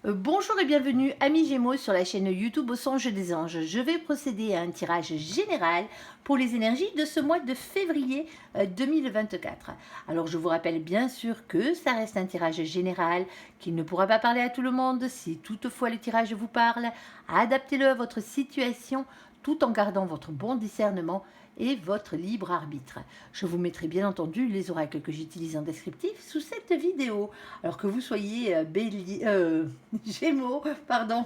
Bonjour et bienvenue amis Gémeaux sur la chaîne YouTube Au Songe des Anges. Je vais procéder à un tirage général pour les énergies de ce mois de février 2024. Alors je vous rappelle bien sûr que ça reste un tirage général, qu'il ne pourra pas parler à tout le monde. Si toutefois le tirage vous parle, adaptez-le à votre situation tout en gardant votre bon discernement et votre libre arbitre. Je vous mettrai bien entendu les oracles que j'utilise en descriptif sous cette vidéo. Alors que vous soyez Gémeaux, pardon,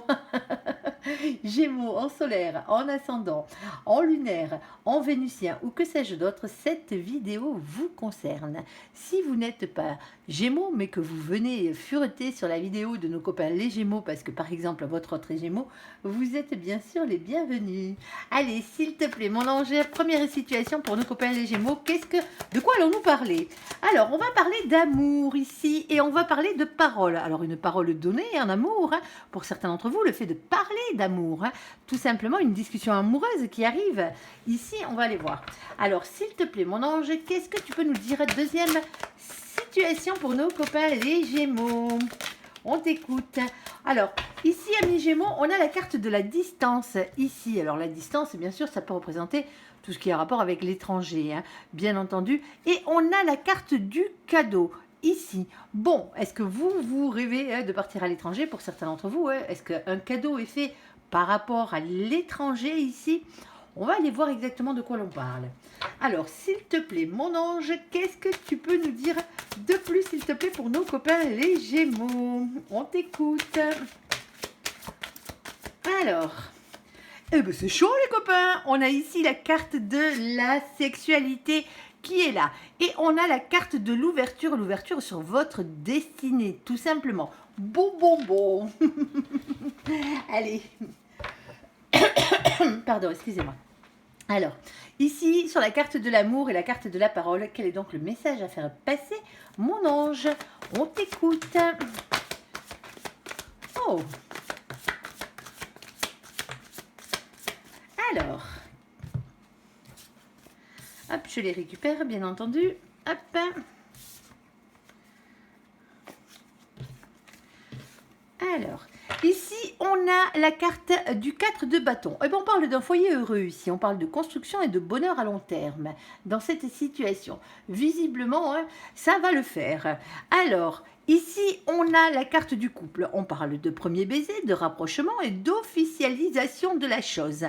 Gémeaux en solaire, en ascendant, en lunaire, en vénusien ou que sais-je d'autre, cette vidéo vous concerne. Si vous n'êtes pas Gémeaux mais que vous venez fureter sur la vidéo de nos copains les Gémeaux parce que par exemple votre autre est Gémeaux, vous êtes bien sûr les bienvenus. Allez, s'il te plaît, mon ange, première situation pour nos copains les Gémeaux, de quoi allons-nous parler? Alors, on va parler d'amour ici et on va parler de parole. Alors, une parole donnée en amour, hein, pour certains d'entre vous, le fait de parler d'amour, hein, tout simplement une discussion amoureuse qui arrive. Ici, on va aller voir. Alors, s'il te plaît, mon ange, qu'est-ce que tu peux nous dire? Deuxième situation pour nos copains les Gémeaux. On t'écoute. Alors, ici, amis Gémeaux, on a la carte de la distance ici. Alors, la distance, bien sûr, ça peut représenter tout ce qui a rapport avec l'étranger, hein, bien entendu. Et on a la carte du cadeau ici. Bon, est-ce que vous rêvez de partir à l'étranger? Pour certains d'entre vous, hein, est-ce qu'un cadeau est fait par rapport à l'étranger ici? On va aller voir exactement de quoi l'on parle. Alors, s'il te plaît, mon ange, qu'est-ce que tu peux nous dire de plus, s'il te plaît, pour nos copains les Gémeaux? On t'écoute. Alors, eh ben c'est chaud les copains. On a ici la carte de la sexualité qui est là. Et on a la carte de l'ouverture sur votre destinée, tout simplement. Bon. Allez. Pardon, excusez-moi. Alors, ici, sur la carte de l'amour et la carte de la parole, quel est donc le message à faire passer, mon ange? On t'écoute. Oh. Alors, hop, je les récupère, bien entendu. Hop. Alors, ici, on a la carte du 4 de bâton. Et bien, on parle d'un foyer heureux ici. On parle de construction et de bonheur à long terme dans cette situation. Visiblement, hein, ça va le faire. Alors, ici, on a la carte du couple. On parle de premier baiser, de rapprochement et d'officialisation de la chose.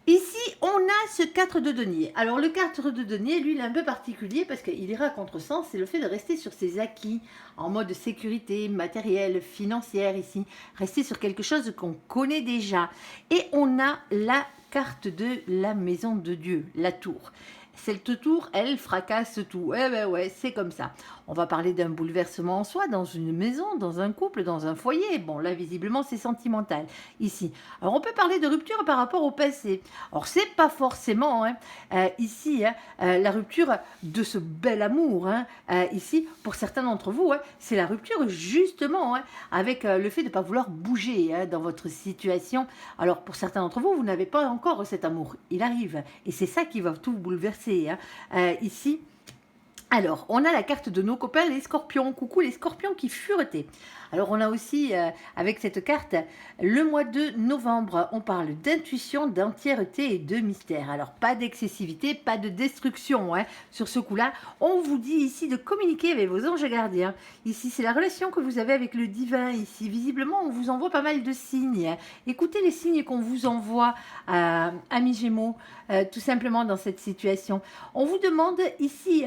Ici, on a ce 4 de denier. Alors, le 4 de denier, lui, il est un peu particulier parce qu'il ira à contresens. C'est le fait de rester sur ses acquis en mode sécurité matérielle, financière ici. Rester sur quelque chose qu'on connaît déjà. Et on a la carte de la maison de Dieu, la tour. Cette tour, elle fracasse tout. Eh ben ouais, c'est comme ça. On va parler d'un bouleversement en soi, dans une maison, dans un couple, dans un foyer. Bon, là, visiblement, c'est sentimental, ici. Alors, on peut parler de rupture par rapport au passé. Alors, c'est pas forcément, hein, ici, hein, la rupture de ce bel amour, hein, ici, pour certains d'entre vous, hein, c'est la rupture, justement, hein, avec le fait de ne pas vouloir bouger hein, dans votre situation. Alors, pour certains d'entre vous, vous n'avez pas encore cet amour. Il arrive. Et c'est ça qui va tout bouleverser, hein, ici. Alors, on a la carte de nos copains, les scorpions. Coucou les scorpions qui furetaient. Alors, on a aussi, avec cette carte, le mois de novembre, on parle d'intuition, d'entièreté et de mystère. Alors, pas d'excessivité, pas de destruction hein, sur ce coup-là. On vous dit ici de communiquer avec vos anges gardiens. Ici, c'est la relation que vous avez avec le divin. Ici, visiblement, on vous envoie pas mal de signes. Écoutez les signes qu'on vous envoie, amis Gémeaux, tout simplement dans cette situation. On vous demande ici...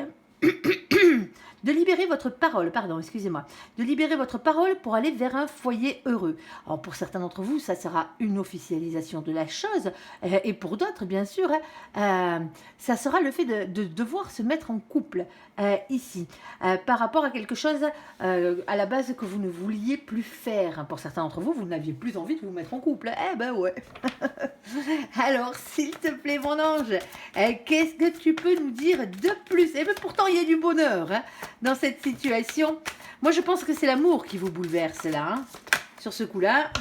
de libérer votre parole, pardon, excusez-moi, de libérer votre parole pour aller vers un foyer heureux. Alors pour certains d'entre vous, ça sera une officialisation de la chose, et pour d'autres, bien sûr, ça sera le fait de devoir se mettre en couple ici, par rapport à quelque chose à la base que vous ne vouliez plus faire. Pour certains d'entre vous, vous n'aviez plus envie de vous mettre en couple. Eh ben ouais. Alors, s'il te plaît, mon ange, qu'est-ce que tu peux nous dire de plus? Eh bien, pourtant, il y a du bonheur hein, dans cette situation. Moi, je pense que c'est l'amour qui vous bouleverse, là, hein, sur ce coup-là.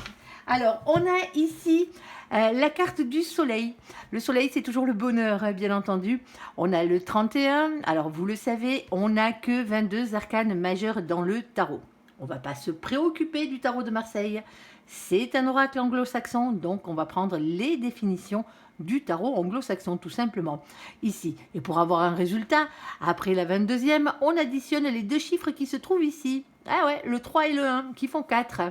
Alors, on a ici la carte du soleil. Le soleil, c'est toujours le bonheur, hein, bien entendu. On a le 31. Alors, vous le savez, on n'a que 22 arcanes majeures dans le tarot. on ne va pas se préoccuper du tarot de Marseille. C'est un oracle anglo-saxon, donc on va prendre les définitions du tarot anglo-saxon, tout simplement, ici. Et pour avoir un résultat, après la 22e, on additionne les deux chiffres qui se trouvent ici. Ah ouais, le 3 et le 1, qui font 4.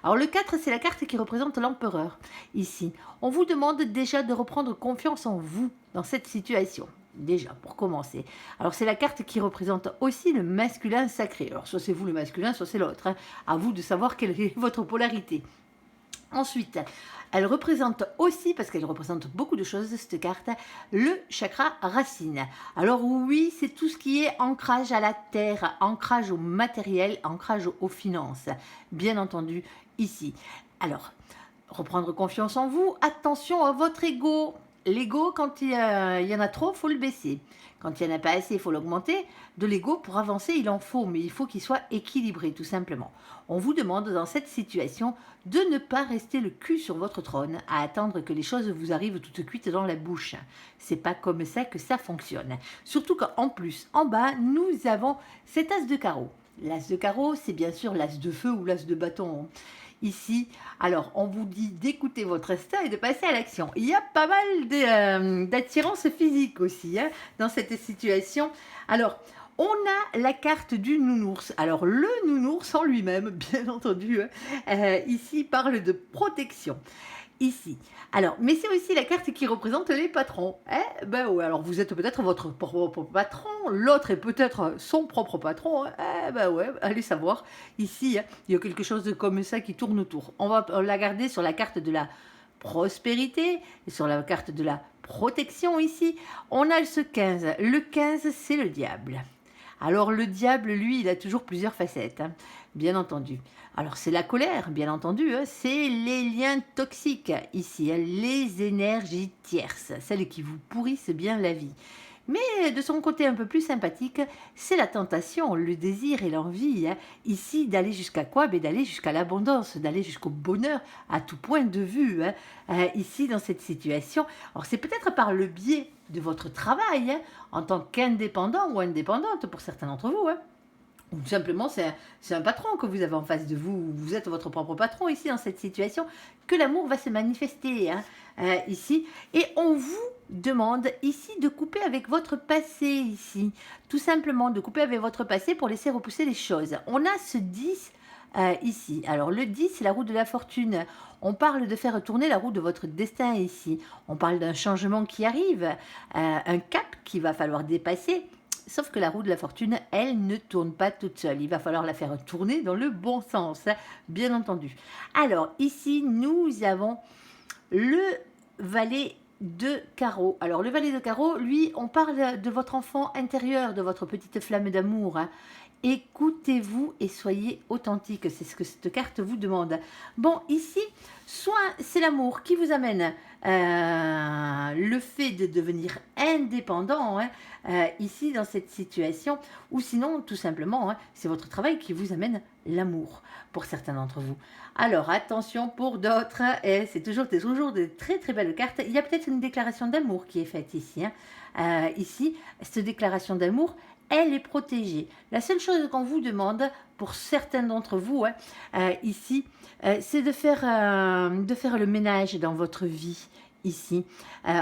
Alors le 4, c'est la carte qui représente l'empereur, ici. On vous demande déjà de reprendre confiance en vous dans cette situation. Déjà, pour commencer. Alors, c'est la carte qui représente aussi le masculin sacré. Alors, soit c'est vous le masculin, soit c'est l'autre. Hein. À vous de savoir quelle est votre polarité. Ensuite, elle représente aussi, parce qu'elle représente beaucoup de choses, cette carte, le chakra racine. Alors oui, c'est tout ce qui est ancrage à la terre, ancrage au matériel, ancrage aux finances, bien entendu, ici. Alors, reprendre confiance en vous, attention à votre ego. L'ego, quand il y en a trop, il faut le baisser. Quand il n'y en a pas assez, il faut l'augmenter. De l'ego, pour avancer, il en faut, mais il faut qu'il soit équilibré, tout simplement. On vous demande, dans cette situation, de ne pas rester le cul sur votre trône, à attendre que les choses vous arrivent toutes cuites dans la bouche. C'est pas comme ça que ça fonctionne. Surtout qu'en plus, en bas, nous avons cet as de carreau. L'as de carreau, c'est bien sûr l'as de feu ou l'as de bâton. Ici, alors on vous dit d'écouter votre instinct et de passer à l'action. Il y a pas mal d'attirance physique aussi hein, dans cette situation. Alors, on a la carte du nounours. Alors, le nounours en lui-même, bien entendu, ici parle de protection. Ici. Alors, mais c'est aussi la carte qui représente les patrons. Eh ben ouais, alors vous êtes peut-être votre propre patron, l'autre est peut-être son propre patron. Eh ben ouais, allez savoir. Ici, il y a quelque chose de comme ça qui tourne autour. On va la garder sur la carte de la prospérité et sur la carte de la protection ici. On a ce 15. Le 15, c'est le diable. Alors le diable, lui, il a toujours plusieurs facettes, hein, bien entendu. Alors c'est la colère, bien entendu, hein, c'est les liens toxiques ici, hein, les énergies tierces, celles qui vous pourrissent bien la vie. Mais de son côté un peu plus sympathique, c'est la tentation, le désir et l'envie, hein, ici d'aller jusqu'à quoi? D'aller jusqu'à l'abondance, d'aller jusqu'au bonheur à tout point de vue, hein, ici dans cette situation. Alors c'est peut-être par le biais de votre travail, hein, en tant qu'indépendant ou indépendante pour certains d'entre vous, hein. Ou tout simplement, c'est un patron que vous avez en face de vous, vous êtes votre propre patron ici dans cette situation, que l'amour va se manifester hein, ici. Et on vous demande ici de couper avec votre passé ici. Tout simplement de couper avec votre passé pour laisser repousser les choses. On a ce 10 ici. Alors le 10, c'est la roue de la fortune. On parle de faire tourner la roue de votre destin ici. On parle d'un changement qui arrive, un cap qu'il va falloir dépasser. Sauf que la roue de la fortune, elle ne tourne pas toute seule. Il va falloir la faire tourner dans le bon sens, hein, bien entendu. Alors, ici, nous avons le valet de carreau. Alors, le valet de carreau, lui, on parle de votre enfant intérieur, de votre petite flamme d'amour. Hein. Écoutez-vous et soyez authentique. C'est ce que cette carte vous demande. Bon, ici, soit c'est l'amour qui vous amène le fait de devenir indépendant hein, ici dans cette situation, ou sinon tout simplement hein, c'est votre travail qui vous amène l'amour pour certains d'entre vous. Alors attention pour d'autres, et c'est toujours de très très belles cartes. Il y a peut-être une déclaration d'amour qui est faite ici. Hein. Ici, cette déclaration d'amour, elle est protégée. La seule chose qu'on vous demande, pour certains d'entre vous, hein, ici, c'est de faire le ménage dans votre vie. Ici,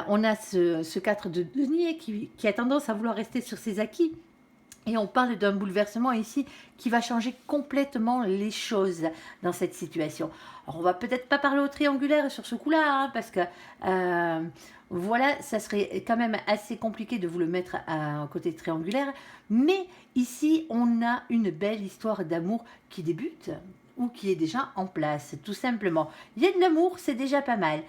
on a ce 4 de denier qui a tendance à vouloir rester sur ses acquis. Et on parle d'un bouleversement ici qui va changer complètement les choses dans cette situation. Alors on va peut-être pas parler au triangulaire sur ce coup-là, hein, parce que voilà, ça serait quand même assez compliqué de vous le mettre à côté triangulaire. Mais ici, on a une belle histoire d'amour qui débute ou qui est déjà en place, tout simplement. Il y a de l'amour, c'est déjà pas mal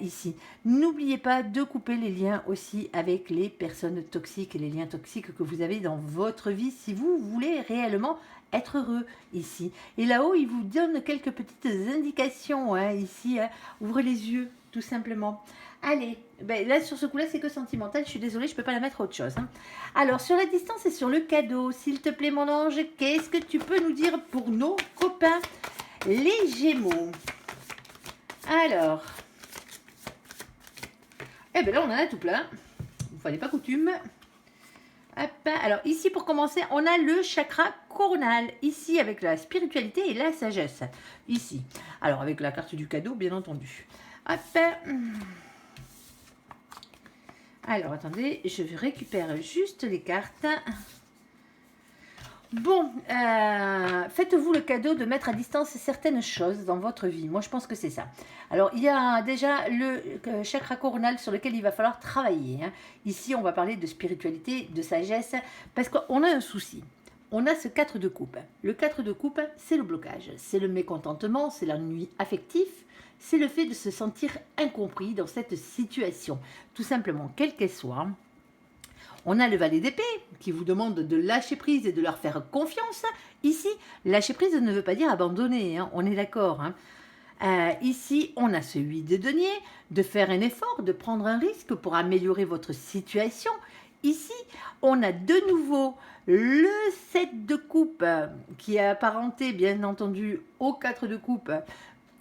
ici. N'oubliez pas de couper les liens aussi avec les personnes toxiques, les liens toxiques que vous avez dans votre vie si vous voulez réellement être heureux ici. Et là-haut, il vous donne quelques petites indications hein, ici. Hein. Ouvrez les yeux, tout simplement. Allez, ben là sur ce coup-là, c'est que sentimental. Je suis désolée, je ne peux pas la mettre autre chose. Hein. Alors, sur la distance et sur le cadeau, s'il te plaît, mon ange, qu'est-ce que tu peux nous dire pour nos copains, les Gémeaux? Alors, eh bien là, on en a tout plein. Il ne fallait pas coutume. Hop, alors ici pour commencer, on a le chakra coronal, ici avec la spiritualité et la sagesse, ici. Alors avec la carte du cadeau, bien entendu. Hop. Alors attendez, je récupère juste les cartes. Bon, faites-vous le cadeau de mettre à distance certaines choses dans votre vie. Moi, je pense que c'est ça. Alors, il y a déjà le chakra coronal sur lequel il va falloir travailler. Hein. Ici, on va parler de spiritualité, de sagesse, parce qu'on a un souci. On a ce 4 de coupe. Le 4 de coupe, c'est le blocage, c'est le mécontentement, c'est l'ennui affectif, c'est le fait de se sentir incompris dans cette situation. Tout simplement, quelle qu'elle soit. On a le valet d'épée qui vous demande de lâcher prise et de leur faire confiance. Ici, lâcher prise ne veut pas dire abandonner, hein, on est d'accord. Hein. Ici, on a ce 8 de denier, de faire un effort, de prendre un risque pour améliorer votre situation. Ici, on a de nouveau le 7 de coupe qui est apparenté, bien entendu, au 4 de coupe.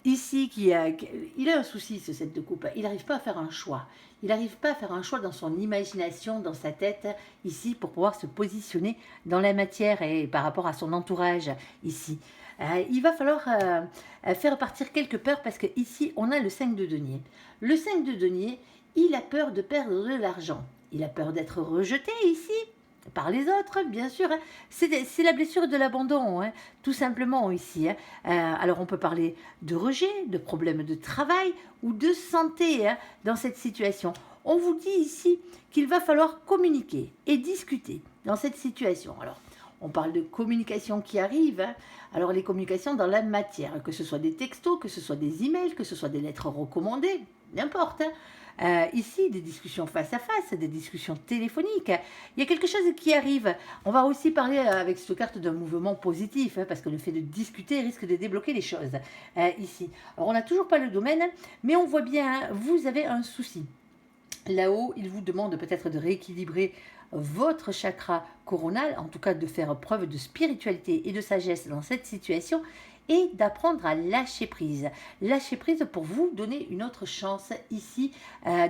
Ici, il a un souci, ce 7 de coupe. Il n'arrive pas à faire un choix. Il n'arrive pas à faire un choix dans son imagination, dans sa tête, ici, pour pouvoir se positionner dans la matière et par rapport à son entourage, ici. Il va falloir faire partir quelques peurs parce qu'ici, on a le 5 de denier. Le 5 de denier, il a peur de perdre de l'argent. Il a peur d'être rejeté ici, par les autres, bien sûr. Hein. C'est la blessure de l'abandon, hein, tout simplement ici. Hein. Alors on peut parler de rejet, de problèmes de travail ou de santé hein, dans cette situation. On vous dit ici qu'il va falloir communiquer et discuter dans cette situation. Alors, on parle de communication qui arrive. Hein. Alors les communications dans la matière, que ce soit des textos, que ce soit des emails, que ce soit des lettres recommandées, n'importe. Hein. Ici, des discussions face à face, des discussions téléphoniques. Il y a quelque chose qui arrive. On va aussi parler avec cette carte d'un mouvement positif, hein, parce que le fait de discuter risque de débloquer les choses ici. Alors, on n'a toujours pas le domaine, mais on voit bien, hein, vous avez un souci. Là-haut, il vous demande peut-être de rééquilibrer votre chakra coronal, en tout cas de faire preuve de spiritualité et de sagesse dans cette situation et d'apprendre à lâcher prise. Lâcher prise pour vous donner une autre chance ici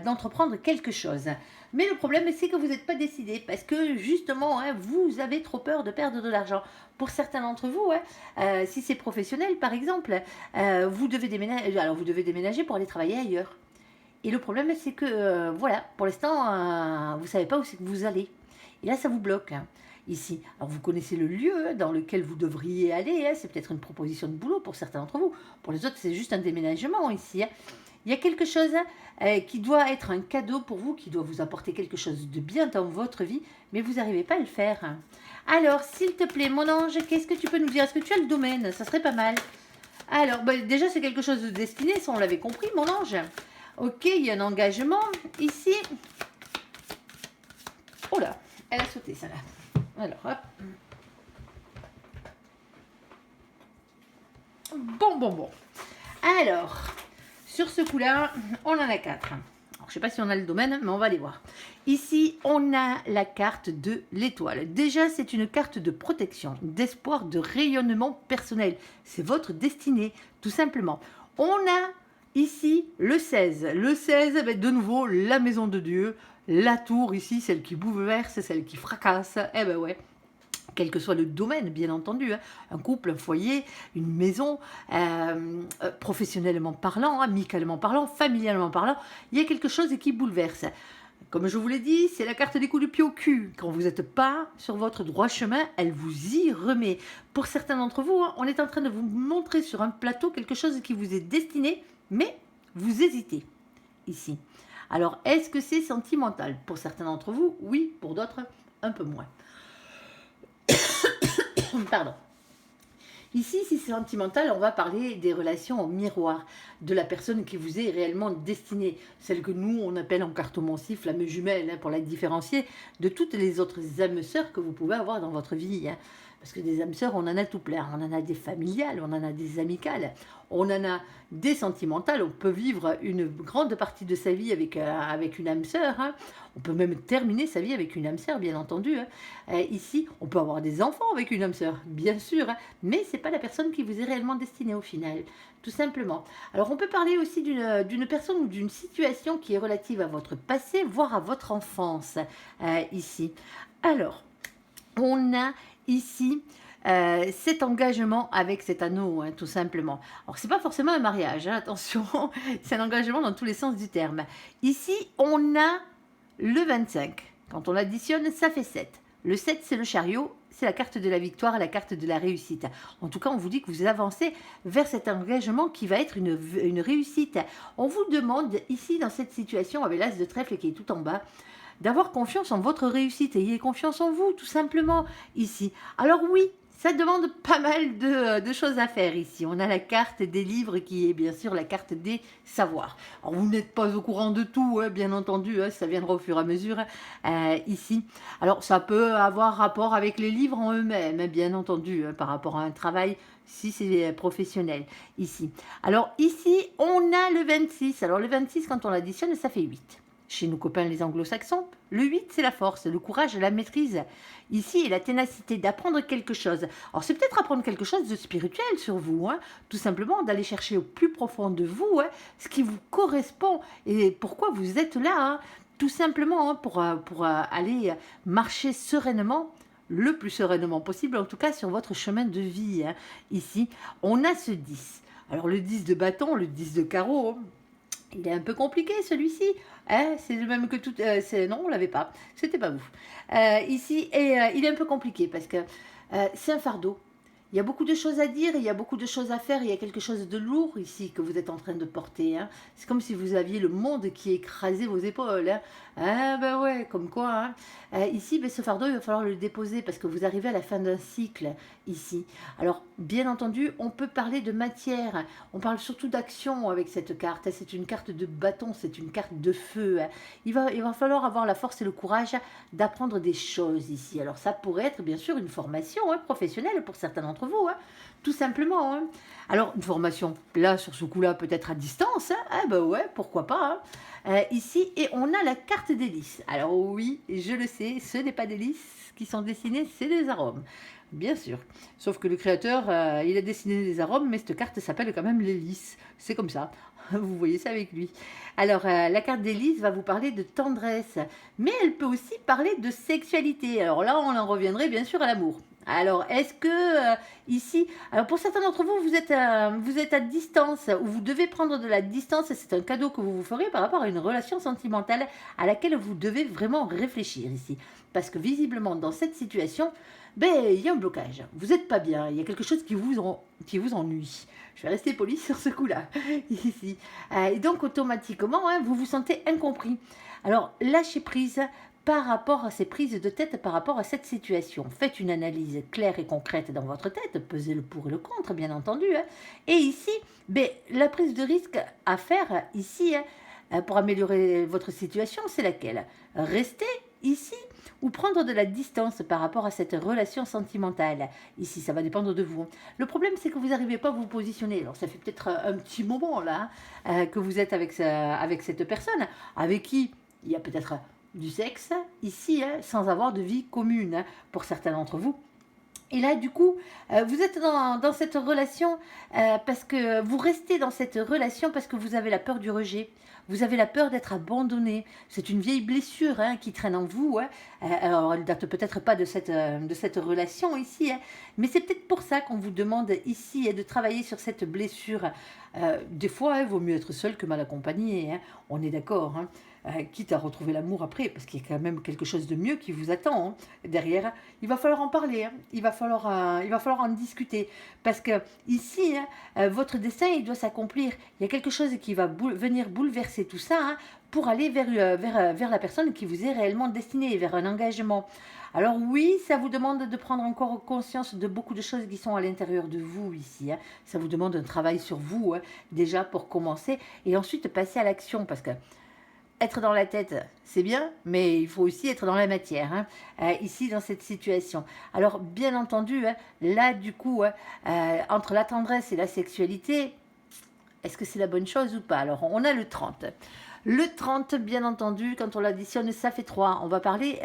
d'entreprendre quelque chose. Mais le problème, c'est que vous n'êtes pas décidé parce que justement, hein, vous avez trop peur de perdre de l'argent. Pour certains d'entre vous, hein, si c'est professionnel par exemple, vous devez déménager pour aller travailler ailleurs. Et le problème, c'est que, voilà, pour l'instant, vous ne savez pas où c'est que vous allez. Et là, ça vous bloque, hein, ici. Alors, vous connaissez le lieu dans lequel vous devriez aller. Hein, c'est peut-être une proposition de boulot pour certains d'entre vous. Pour les autres, c'est juste un déménagement ici. Hein. Il y a quelque chose qui doit être un cadeau pour vous, qui doit vous apporter quelque chose de bien dans votre vie, mais vous n'arrivez pas à le faire. Hein. Alors, s'il te plaît, mon ange, qu'est-ce que tu peux nous dire? Est-ce que tu as le domaine? Ça serait pas mal. Alors, déjà, c'est quelque chose de destiné, ça on l'avait compris, mon ange. Ok, il y a un engagement ici. Oh là, elle a sauté, celle-là. Alors, hop. Bon. Alors, sur ce coup-là, on en a 4. Alors, je ne sais pas si on a le domaine, mais on va aller voir. Ici, on a la carte de l'étoile. Déjà, c'est une carte de protection, d'espoir, de rayonnement personnel. C'est votre destinée, tout simplement. On a ici, le 16. Le 16, de nouveau, la maison de Dieu. La tour ici, celle qui bouleverse, celle qui fracasse. Eh ben ouais. Quel que soit le domaine, bien entendu. Hein. Un couple, un foyer, une maison, professionnellement parlant, amicalement parlant, familialement parlant. Il y a quelque chose qui bouleverse. Comme je vous l'ai dit, c'est la carte des coups de pied au cul. Quand vous n'êtes pas sur votre droit chemin, elle vous y remet. Pour certains d'entre vous, hein, on est en train de vous montrer sur un plateau quelque chose qui vous est destiné, mais vous hésitez ici. Alors, est-ce que c'est sentimental? Pour certains d'entre vous, oui. Pour d'autres, un peu moins. Pardon. Ici, si c'est sentimental, on va parler des relations au miroir, de la personne qui vous est réellement destinée, celle que nous, on appelle en cartomancie flamme jumelle, hein, pour la différencier de toutes les autres âmes sœurs que vous pouvez avoir dans votre vie. Hein. Parce que des âmes sœurs, on en a tout plein. On en a des familiales, on en a des amicales, on en a des sentimentales. On peut vivre une grande partie de sa vie avec une âme sœur. Hein. On peut même terminer sa vie avec une âme sœur, bien entendu. Hein. Ici, on peut avoir des enfants avec une âme sœur, bien sûr. Hein. Mais ce n'est pas la personne qui vous est réellement destinée au final, tout simplement. Alors, on peut parler aussi d'une personne ou d'une situation qui est relative à votre passé, voire à votre enfance, ici. Alors, on a ici cet engagement avec cet anneau, hein, tout simplement. Alors, c'est pas forcément un mariage, hein, attention, c'est un engagement dans tous les sens du terme. Ici, on a le 25. Quand on l'additionne, ça fait 7. Le 7, c'est le chariot, c'est la carte de la victoire et la carte de la réussite. En tout cas, on vous dit que vous avancez vers cet engagement qui va être une réussite. On vous demande ici, dans cette situation, avec l'as de trèfle qui est tout en bas, d'avoir confiance en votre réussite. Ayez confiance en vous, tout simplement, ici. Alors oui, ça demande pas mal de choses à faire ici. On a la carte des livres qui est bien sûr la carte des savoirs. Alors vous n'êtes pas au courant de tout, hein, bien entendu, hein, ça viendra au fur et à mesure ici. Alors ça peut avoir rapport avec les livres en eux-mêmes, hein, bien entendu, hein, par rapport à un travail si c'est professionnel ici. Alors ici, on a le 26. Alors le 26, quand on l'additionne, ça fait 8. Chez nos copains les anglo-saxons, le 8, c'est la force, le courage, la maîtrise. Ici, et la ténacité d'apprendre quelque chose. Alors, c'est peut-être apprendre quelque chose de spirituel sur vous, hein, tout simplement d'aller chercher au plus profond de vous hein, ce qui vous correspond et pourquoi vous êtes là, hein, tout simplement hein, pour aller marcher sereinement, le plus sereinement possible, en tout cas sur votre chemin de vie. Hein. Ici, on a ce 10. Alors, le 10 de bâton, le 10 de carreau, il est un peu compliqué celui-ci. Hein, c'est le même que tout. Non, on l'avait pas. C'était pas vous. Ici, il est un peu compliqué parce que c'est un fardeau. Il y a beaucoup de choses à dire, il y a beaucoup de choses à faire, il y a quelque chose de lourd ici que vous êtes en train de porter. Hein. C'est comme si vous aviez le monde qui écrasait vos épaules. Hein. Ah ben ouais, comme quoi. Hein. Ici, ben, ce fardeau, il va falloir le déposer parce que vous arrivez à la fin d'un cycle ici. Alors, bien entendu, on peut parler de matière. On parle surtout d'action avec cette carte. C'est une carte de bâton, c'est une carte de feu. Hein. Il va falloir avoir la force et le courage d'apprendre des choses ici. Alors, ça pourrait être bien sûr une formation hein, professionnelle pour certains d'entre vous, hein, tout simplement. Hein. Alors, une formation, là, sur ce coup-là, peut-être à distance. Hein. Ah ben ouais, pourquoi pas. Hein. Ici, et on a la carte des lys. Alors oui, je le sais, ce n'est pas des lys qui sont dessinés, c'est des arômes. Bien sûr. Sauf que le créateur, il a dessiné des arômes, mais cette carte s'appelle quand même les lys. C'est comme ça. Vous voyez ça avec lui. Alors, la carte des lys va vous parler de tendresse, mais elle peut aussi parler de sexualité. Alors là, on en reviendrait bien sûr à l'amour. Alors, est-ce que ici, alors pour certains d'entre vous, vous êtes à distance ou vous devez prendre de la distance, c'est un cadeau que vous vous ferez par rapport à une relation sentimentale à laquelle vous devez vraiment réfléchir ici. Parce que visiblement, dans cette situation, ben, il y a un blocage. Vous n'êtes pas bien, il y a quelque chose qui vous ennuie. Je vais rester poli sur ce coup-là, ici. Et donc, automatiquement, hein, vous vous sentez incompris. Alors, lâchez prise par rapport à ces prises de tête, par rapport à cette situation. Faites une analyse claire et concrète dans votre tête, pesez le pour et le contre, bien entendu. Hein. Et ici, ben, la prise de risque à faire ici, hein, pour améliorer votre situation, c'est laquelle? Rester ici ou prendre de la distance par rapport à cette relation sentimentale. Ici, ça va dépendre de vous. Le problème, c'est que vous n'arrivez pas à vous positionner. Alors, ça fait peut-être un petit moment là que vous êtes avec cette personne, avec qui il y a peut-être du sexe ici, hein, sans avoir de vie commune hein, pour certains d'entre vous. Et là, du coup, vous êtes dans cette relation parce que vous restez dans cette relation parce que vous avez la peur du rejet. Vous avez la peur d'être abandonné. C'est une vieille blessure hein, qui traîne en vous. Hein. Alors, elle ne date peut-être pas de cette relation ici, hein, mais c'est peut-être pour ça qu'on vous demande ici de travailler sur cette blessure. Des fois, il vaut mieux être seul que mal accompagné. Hein. On est d'accord. Hein. Quitte à retrouver l'amour après, parce qu'il y a quand même quelque chose de mieux qui vous attend hein, derrière. Il va falloir en parler, hein. Il va falloir en discuter, parce que ici, hein, votre destin, il doit s'accomplir. Il y a quelque chose qui va venir bouleverser tout ça, hein, pour aller vers la personne qui vous est réellement destinée, vers un engagement. Alors oui, ça vous demande de prendre encore conscience de beaucoup de choses qui sont à l'intérieur de vous ici. Hein. Ça vous demande un travail sur vous, hein, déjà pour commencer, et ensuite passer à l'action, parce que être dans la tête, c'est bien, mais il faut aussi être dans la matière, hein, ici, dans cette situation. Alors, bien entendu, hein, là, du coup, hein, entre la tendresse et la sexualité, est-ce que c'est la bonne chose ou pas? Alors, on a le 30. Le 30, bien entendu, quand on l'additionne, ça fait 3. On va parler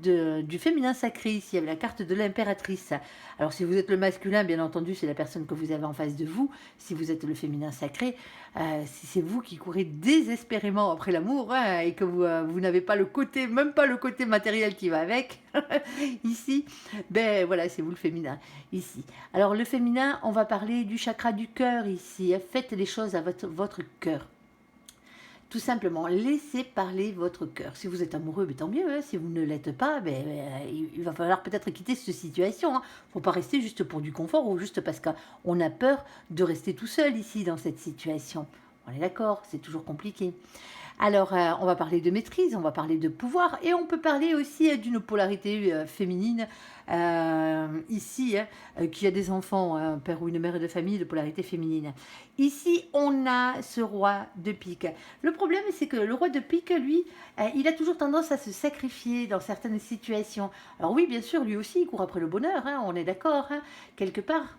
du féminin sacré ici, avec la carte de l'impératrice. Alors, si vous êtes le masculin, bien entendu, c'est la personne que vous avez en face de vous. Si vous êtes le féminin sacré, si c'est vous qui courez désespérément après l'amour, hein, et que vous n'avez pas le côté, même pas le côté matériel qui va avec, ici, ben voilà, c'est vous le féminin, ici. Alors, le féminin, on va parler du chakra du cœur ici. Faites les choses à votre cœur. Tout simplement, laissez parler votre cœur. Si vous êtes amoureux, tant mieux. Hein. Si vous ne l'êtes pas, il va falloir peut-être quitter cette situation. Il ne faut pas rester juste pour du confort ou juste parce qu'on a peur de rester tout seul ici dans cette situation. On est d'accord, c'est toujours compliqué. Alors, on va parler de maîtrise, on va parler de pouvoir et on peut parler aussi d'une polarité féminine ici, qui a des enfants, un père ou une mère de famille de polarité féminine. Ici, on a ce roi de pique. Le problème, c'est que le roi de pique, lui, il a toujours tendance à se sacrifier dans certaines situations. Alors oui, bien sûr, lui aussi, il court après le bonheur, hein, on est d'accord, hein, quelque part.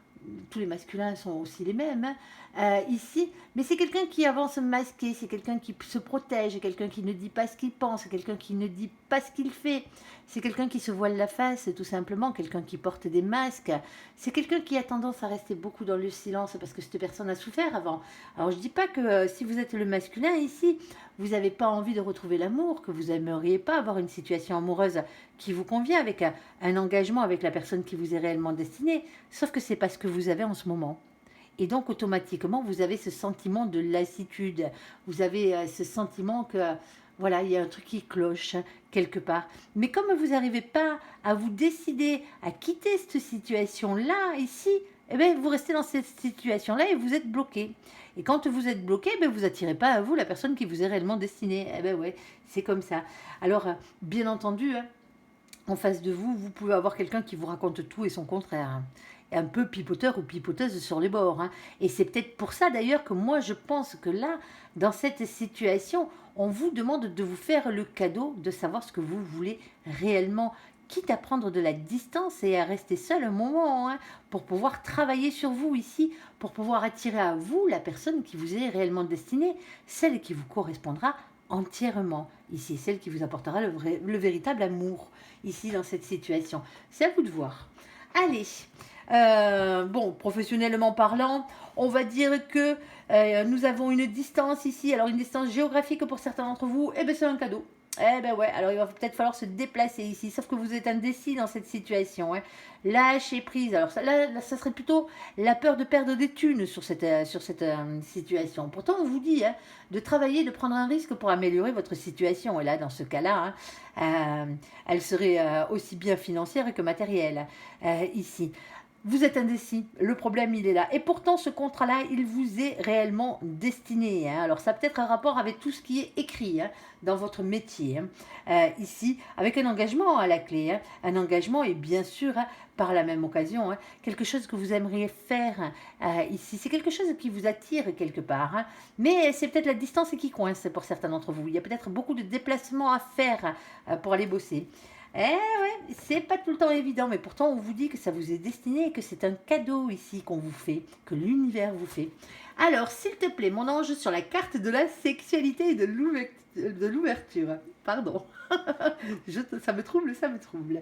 Tous les masculins sont aussi les mêmes, hein, ici, mais c'est quelqu'un qui avance masqué, c'est quelqu'un qui se protège, c'est quelqu'un qui ne dit pas ce qu'il pense, c'est quelqu'un qui ne dit pas ce qu'il fait, c'est quelqu'un qui se voile la face, tout simplement, quelqu'un qui porte des masques, c'est quelqu'un qui a tendance à rester beaucoup dans le silence parce que cette personne a souffert avant. Alors je dis pas que si vous êtes le masculin ici, vous n'avez pas envie de retrouver l'amour, que vous n'aimeriez pas avoir une situation amoureuse qui vous convient avec un engagement avec la personne qui vous est réellement destinée, sauf que c'est pas ce que vous avez en ce moment. Et donc, automatiquement, vous avez ce sentiment de lassitude. Vous avez ce sentiment que, voilà, il y a un truc qui cloche quelque part. Mais comme vous n'arrivez pas à vous décider à quitter cette situation-là, ici, eh bien, vous restez dans cette situation-là et vous êtes bloqué. Et quand vous êtes bloqué, eh bien, vous n'attirez pas à vous la personne qui vous est réellement destinée. Eh bien, ouais, c'est comme ça. Alors, bien entendu, hein, en face de vous, vous pouvez avoir quelqu'un qui vous raconte tout et son contraire. Hein. Un peu pipoteur ou pipoteuse sur les bords. Hein. Et c'est peut-être pour ça d'ailleurs que moi je pense que là, dans cette situation, on vous demande de vous faire le cadeau de savoir ce que vous voulez réellement, quitte à prendre de la distance et à rester seul un moment, hein, pour pouvoir travailler sur vous ici, pour pouvoir attirer à vous la personne qui vous est réellement destinée, celle qui vous correspondra entièrement. Ici, celle qui vous apportera le véritable amour, ici dans cette situation. C'est à vous de voir. Allez, bon, professionnellement parlant, on va dire que nous avons une distance ici. Alors, une distance géographique pour certains d'entre vous, eh bien, c'est un cadeau. Eh ben ouais, alors il va peut-être falloir se déplacer ici, sauf que vous êtes indécis dans cette situation. Hein. Lâchez prise. Alors là, ça serait plutôt la peur de perdre des thunes sur cette situation. Pourtant, on vous dit hein, de travailler, de prendre un risque pour améliorer votre situation. Et là, dans ce cas-là, hein, elle serait aussi bien financière que matérielle ici. Vous êtes indécis, le problème il est là. Et pourtant ce contrat-là, il vous est réellement destiné. Hein. Alors ça a peut-être un rapport avec tout ce qui est écrit hein, dans votre métier. Hein. Ici, avec un engagement à la clé. Hein. Un engagement et bien sûr, hein, par la même occasion, hein, quelque chose que vous aimeriez faire ici. C'est quelque chose qui vous attire quelque part. Hein. Mais c'est peut-être la distance qui coince pour certains d'entre vous. Il y a peut-être beaucoup de déplacements à faire pour aller bosser. Eh ouais, c'est pas tout le temps évident, mais pourtant on vous dit que ça vous est destiné et que c'est un cadeau ici qu'on vous fait, que l'univers vous fait. Alors, s'il te plaît, mon ange, sur la carte de la sexualité et de l'ouverture. Pardon. Ça me trouble, ça me trouble.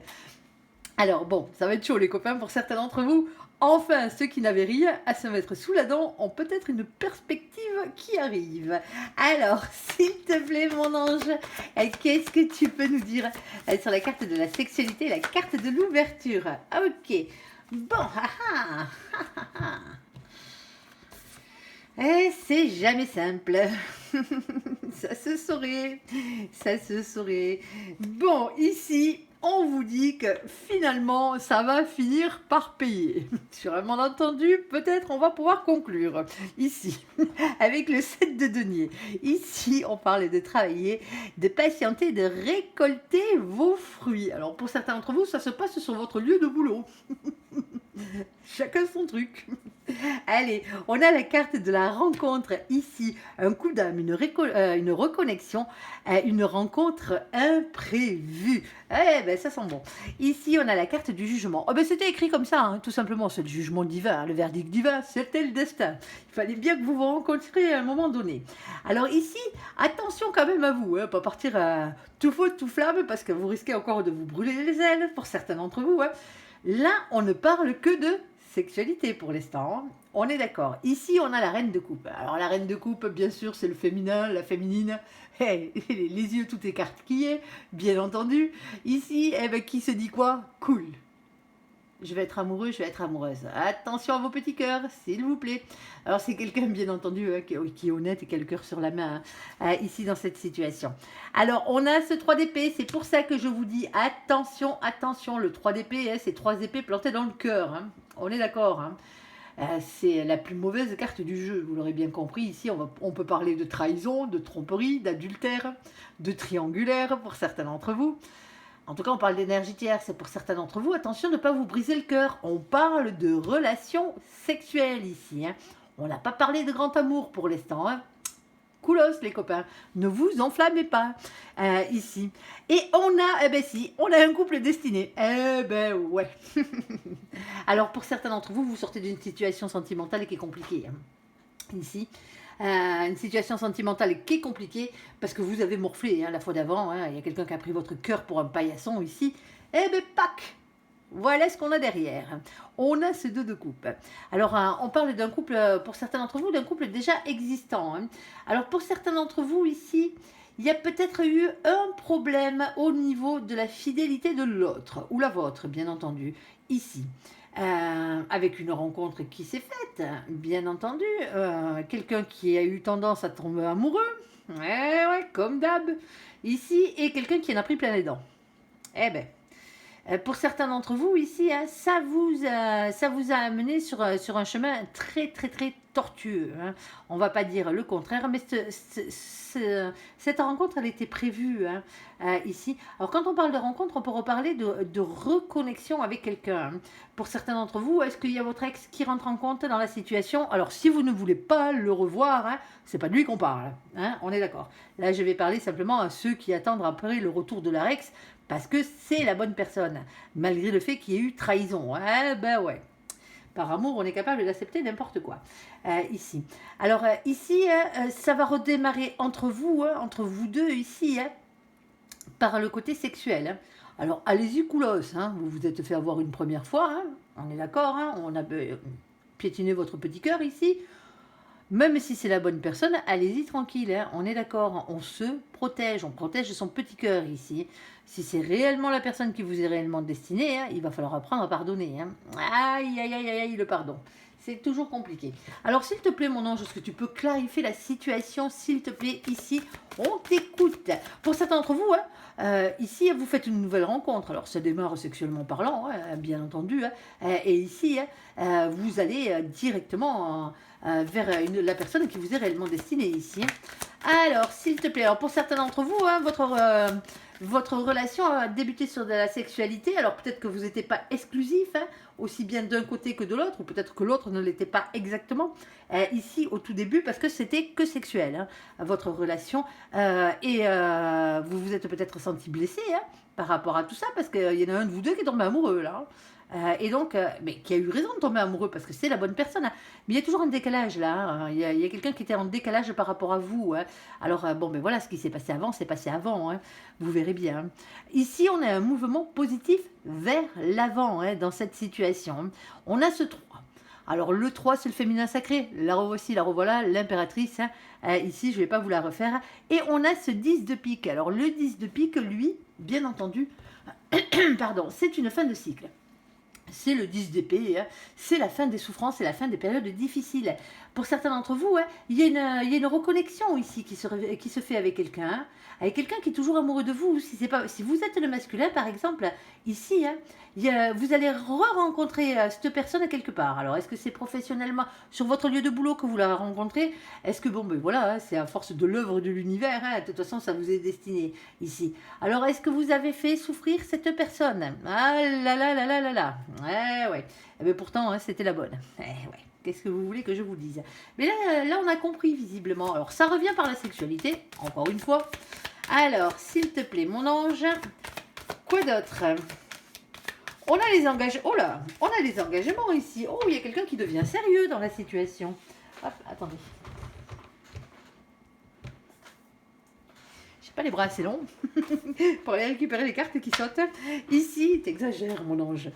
Alors bon, ça va être chaud les copains pour certains d'entre vous. Enfin, ceux qui n'avaient rien à se mettre sous la dent ont peut-être une perspective qui arrive. Alors, s'il te plaît mon ange, qu'est-ce que tu peux nous dire sur la carte de la sexualité et la carte de l'ouverture? Ok, bon, et c'est jamais simple. Ça se saurait, ça se saurait. Bon, ici, on vous dit que finalement, ça va finir par payer. Sur un malentendu, peut-être on va pouvoir conclure. Ici, avec le 7 de denier. Ici, on parle de travailler, de patienter, de récolter vos fruits. Alors, pour certains d'entre vous, ça se passe sur votre lieu de boulot. Chacun son truc. Allez, on a la carte de la rencontre ici, un coup d'âme, une reconnexion, une rencontre imprévue. Eh ben, ça sent bon. Ici, on a la carte du jugement. Oh ben, c'était écrit comme ça, hein, tout simplement, c'est le jugement divin, hein, le verdict divin, c'était le destin. Il fallait bien que vous vous rencontriez à un moment donné. Alors ici, attention quand même à vous, hein, pas partir tout feu, tout flamme, parce que vous risquez encore de vous brûler les ailes, pour certains d'entre vous. Hein. Là, on ne parle que de sexualité pour l'instant. Hein. On est d'accord. Ici, on a la reine de coupe. Alors, la reine de coupe, bien sûr, c'est le féminin, la féminine. Hey, les yeux tout écarquillés, bien entendu. Ici, eh ben, qui se dit quoi? Cool. Je vais être amoureux, je vais être amoureuse. Attention à vos petits cœurs, s'il vous plaît. Alors, c'est quelqu'un, bien entendu, qui est honnête et qui a le cœur sur la main, ici, dans cette situation. Alors, on a ce 3 d'épée. C'est pour ça que je vous dis, attention, attention. Le 3 d'épée, c'est 3 épées plantées dans le cœur. Hein. On est d'accord. Hein. C'est la plus mauvaise carte du jeu, vous l'aurez bien compris. Ici, on peut parler de trahison, de tromperie, d'adultère, de triangulaire pour certains d'entre vous. En tout cas, on parle d'énergie tierce, c'est pour certains d'entre vous. Attention de ne pas vous briser le cœur. On parle de relations sexuelles ici. Hein. On n'a pas parlé de grand amour pour l'instant. Hein. Coolos, les copains. Ne vous enflammez pas ici. Et on a, on a un couple destiné. Eh ben ouais. Alors, pour certains d'entre vous, vous sortez d'une situation sentimentale qui est compliquée. Hein. Ici. Une situation sentimentale qui est compliquée parce que vous avez morflé hein, la fois d'avant. Hein, il y a quelqu'un qui a pris votre cœur pour un paillasson ici. Eh ben, pac! Voilà ce qu'on a derrière. On a ce 2 de coupe. Alors, on parle d'un couple, pour certains d'entre vous, d'un couple déjà existant. Hein. Alors, pour certains d'entre vous ici, il y a peut-être eu un problème au niveau de la fidélité de l'autre, ou la vôtre, bien entendu, ici. Avec une rencontre qui s'est faite, bien entendu. Quelqu'un qui a eu tendance à tomber amoureux, ouais, comme d'hab, ici, et quelqu'un qui en a pris plein les dents. Eh ben, pour certains d'entre vous ici, hein, ça vous a amené sur un chemin très, très, très tortueux. Hein. On ne va pas dire le contraire, mais cette rencontre, elle était prévue hein, ici. Alors, quand on parle de rencontre, on peut reparler de reconnexion avec quelqu'un. Hein. Pour certains d'entre vous, est-ce qu'il y a votre ex qui rentre en compte dans la situation? Alors, si vous ne voulez pas le revoir, hein, c'est pas de lui qu'on parle. Hein, on est d'accord. Là, je vais parler simplement à ceux qui attendent après le retour de leur ex, parce que c'est la bonne personne, malgré le fait qu'il y ait eu trahison. Ah ben ouais. Par amour, on est capable d'accepter n'importe quoi. Ici. Alors, ici, ça va redémarrer entre vous deux, ici, hein, par le côté sexuel. Hein. Alors, allez-y, coulos. Hein, vous vous êtes fait avoir une première fois. Hein, on est d'accord. Hein, on a piétiné votre petit cœur ici. Même si c'est la bonne personne, allez-y tranquille, hein, on est d'accord, on se protège, on protège son petit cœur ici. Si c'est réellement la personne qui vous est réellement destinée, hein, il va falloir apprendre à pardonner. Hein. Aïe, aïe, aïe, aïe, le pardon. C'est toujours compliqué. Alors, s'il te plaît, mon ange, est-ce que tu peux clarifier la situation, s'il te plaît, ici? On t'écoute. Pour certains d'entre vous, hein, ici, vous faites une nouvelle rencontre. Alors, ça démarre sexuellement parlant, hein, bien entendu. Hein, et ici, hein, vous allez directement vers la personne qui vous est réellement destinée ici. Alors, s'il te plaît, alors pour certains d'entre vous, hein, votre relation a débuté sur de la sexualité. Alors, peut-être que vous n'étiez pas exclusif, hein, aussi bien d'un côté que de l'autre, ou peut-être que l'autre ne l'était pas exactement, ici, au tout début, parce que c'était que sexuel, hein, votre relation. Et vous vous êtes peut-être senti blessé hein, par rapport à tout ça, parce qu'il y en a un de vous deux qui est tombé amoureux, là. Hein. Et donc, mais qui a eu raison de tomber amoureux parce que c'est la bonne personne. Hein. Mais il y a toujours un décalage là. Hein. Il y a quelqu'un qui était en décalage par rapport à vous. Hein. Alors, bon, ben voilà, ce qui s'est passé avant, c'est passé avant. Hein. Vous verrez bien. Hein. Ici, on a un mouvement positif vers l'avant hein, dans cette situation. Hein. On a ce 3. Alors, le 3, c'est le féminin sacré. La revoici, la revoilà, l'impératrice. Hein. Ici, je ne vais pas vous la refaire. Et on a ce 10 de pique. Alors, le 10 de pique, lui, bien entendu, pardon, c'est une fin de cycle. C'est le 10 d'épée, hein. C'est la fin des souffrances et la fin des périodes difficiles. Pour certains d'entre vous, hein, il y a une reconnexion ici qui se fait avec quelqu'un, hein, avec quelqu'un qui est toujours amoureux de vous. Si vous êtes le masculin, par exemple, ici, hein, vous allez re-rencontrer cette personne quelque part. Alors, est-ce que c'est professionnellement sur votre lieu de boulot que vous la rencontrez? Est-ce que, bon, ben voilà, hein, c'est à force de l'œuvre de l'univers, hein, de toute façon, ça vous est destiné ici. Alors, est-ce que vous avez fait souffrir cette personne? Ah là là là là là là. Ouais, ouais. Eh bien, pourtant, hein, c'était la bonne. Eh, ouais. Qu'est-ce que vous voulez que je vous dise? Mais là, on a compris visiblement. Alors, ça revient par la sexualité, encore une fois. Alors, s'il te plaît, mon ange, quoi d'autre? On a les engagements. Oh là, on a les engagements ici. Oh, il y a quelqu'un qui devient sérieux dans la situation. Hop, attendez. J'ai pas les bras assez longs pour aller récupérer les cartes qui sautent. Ici, t'exagères, mon ange.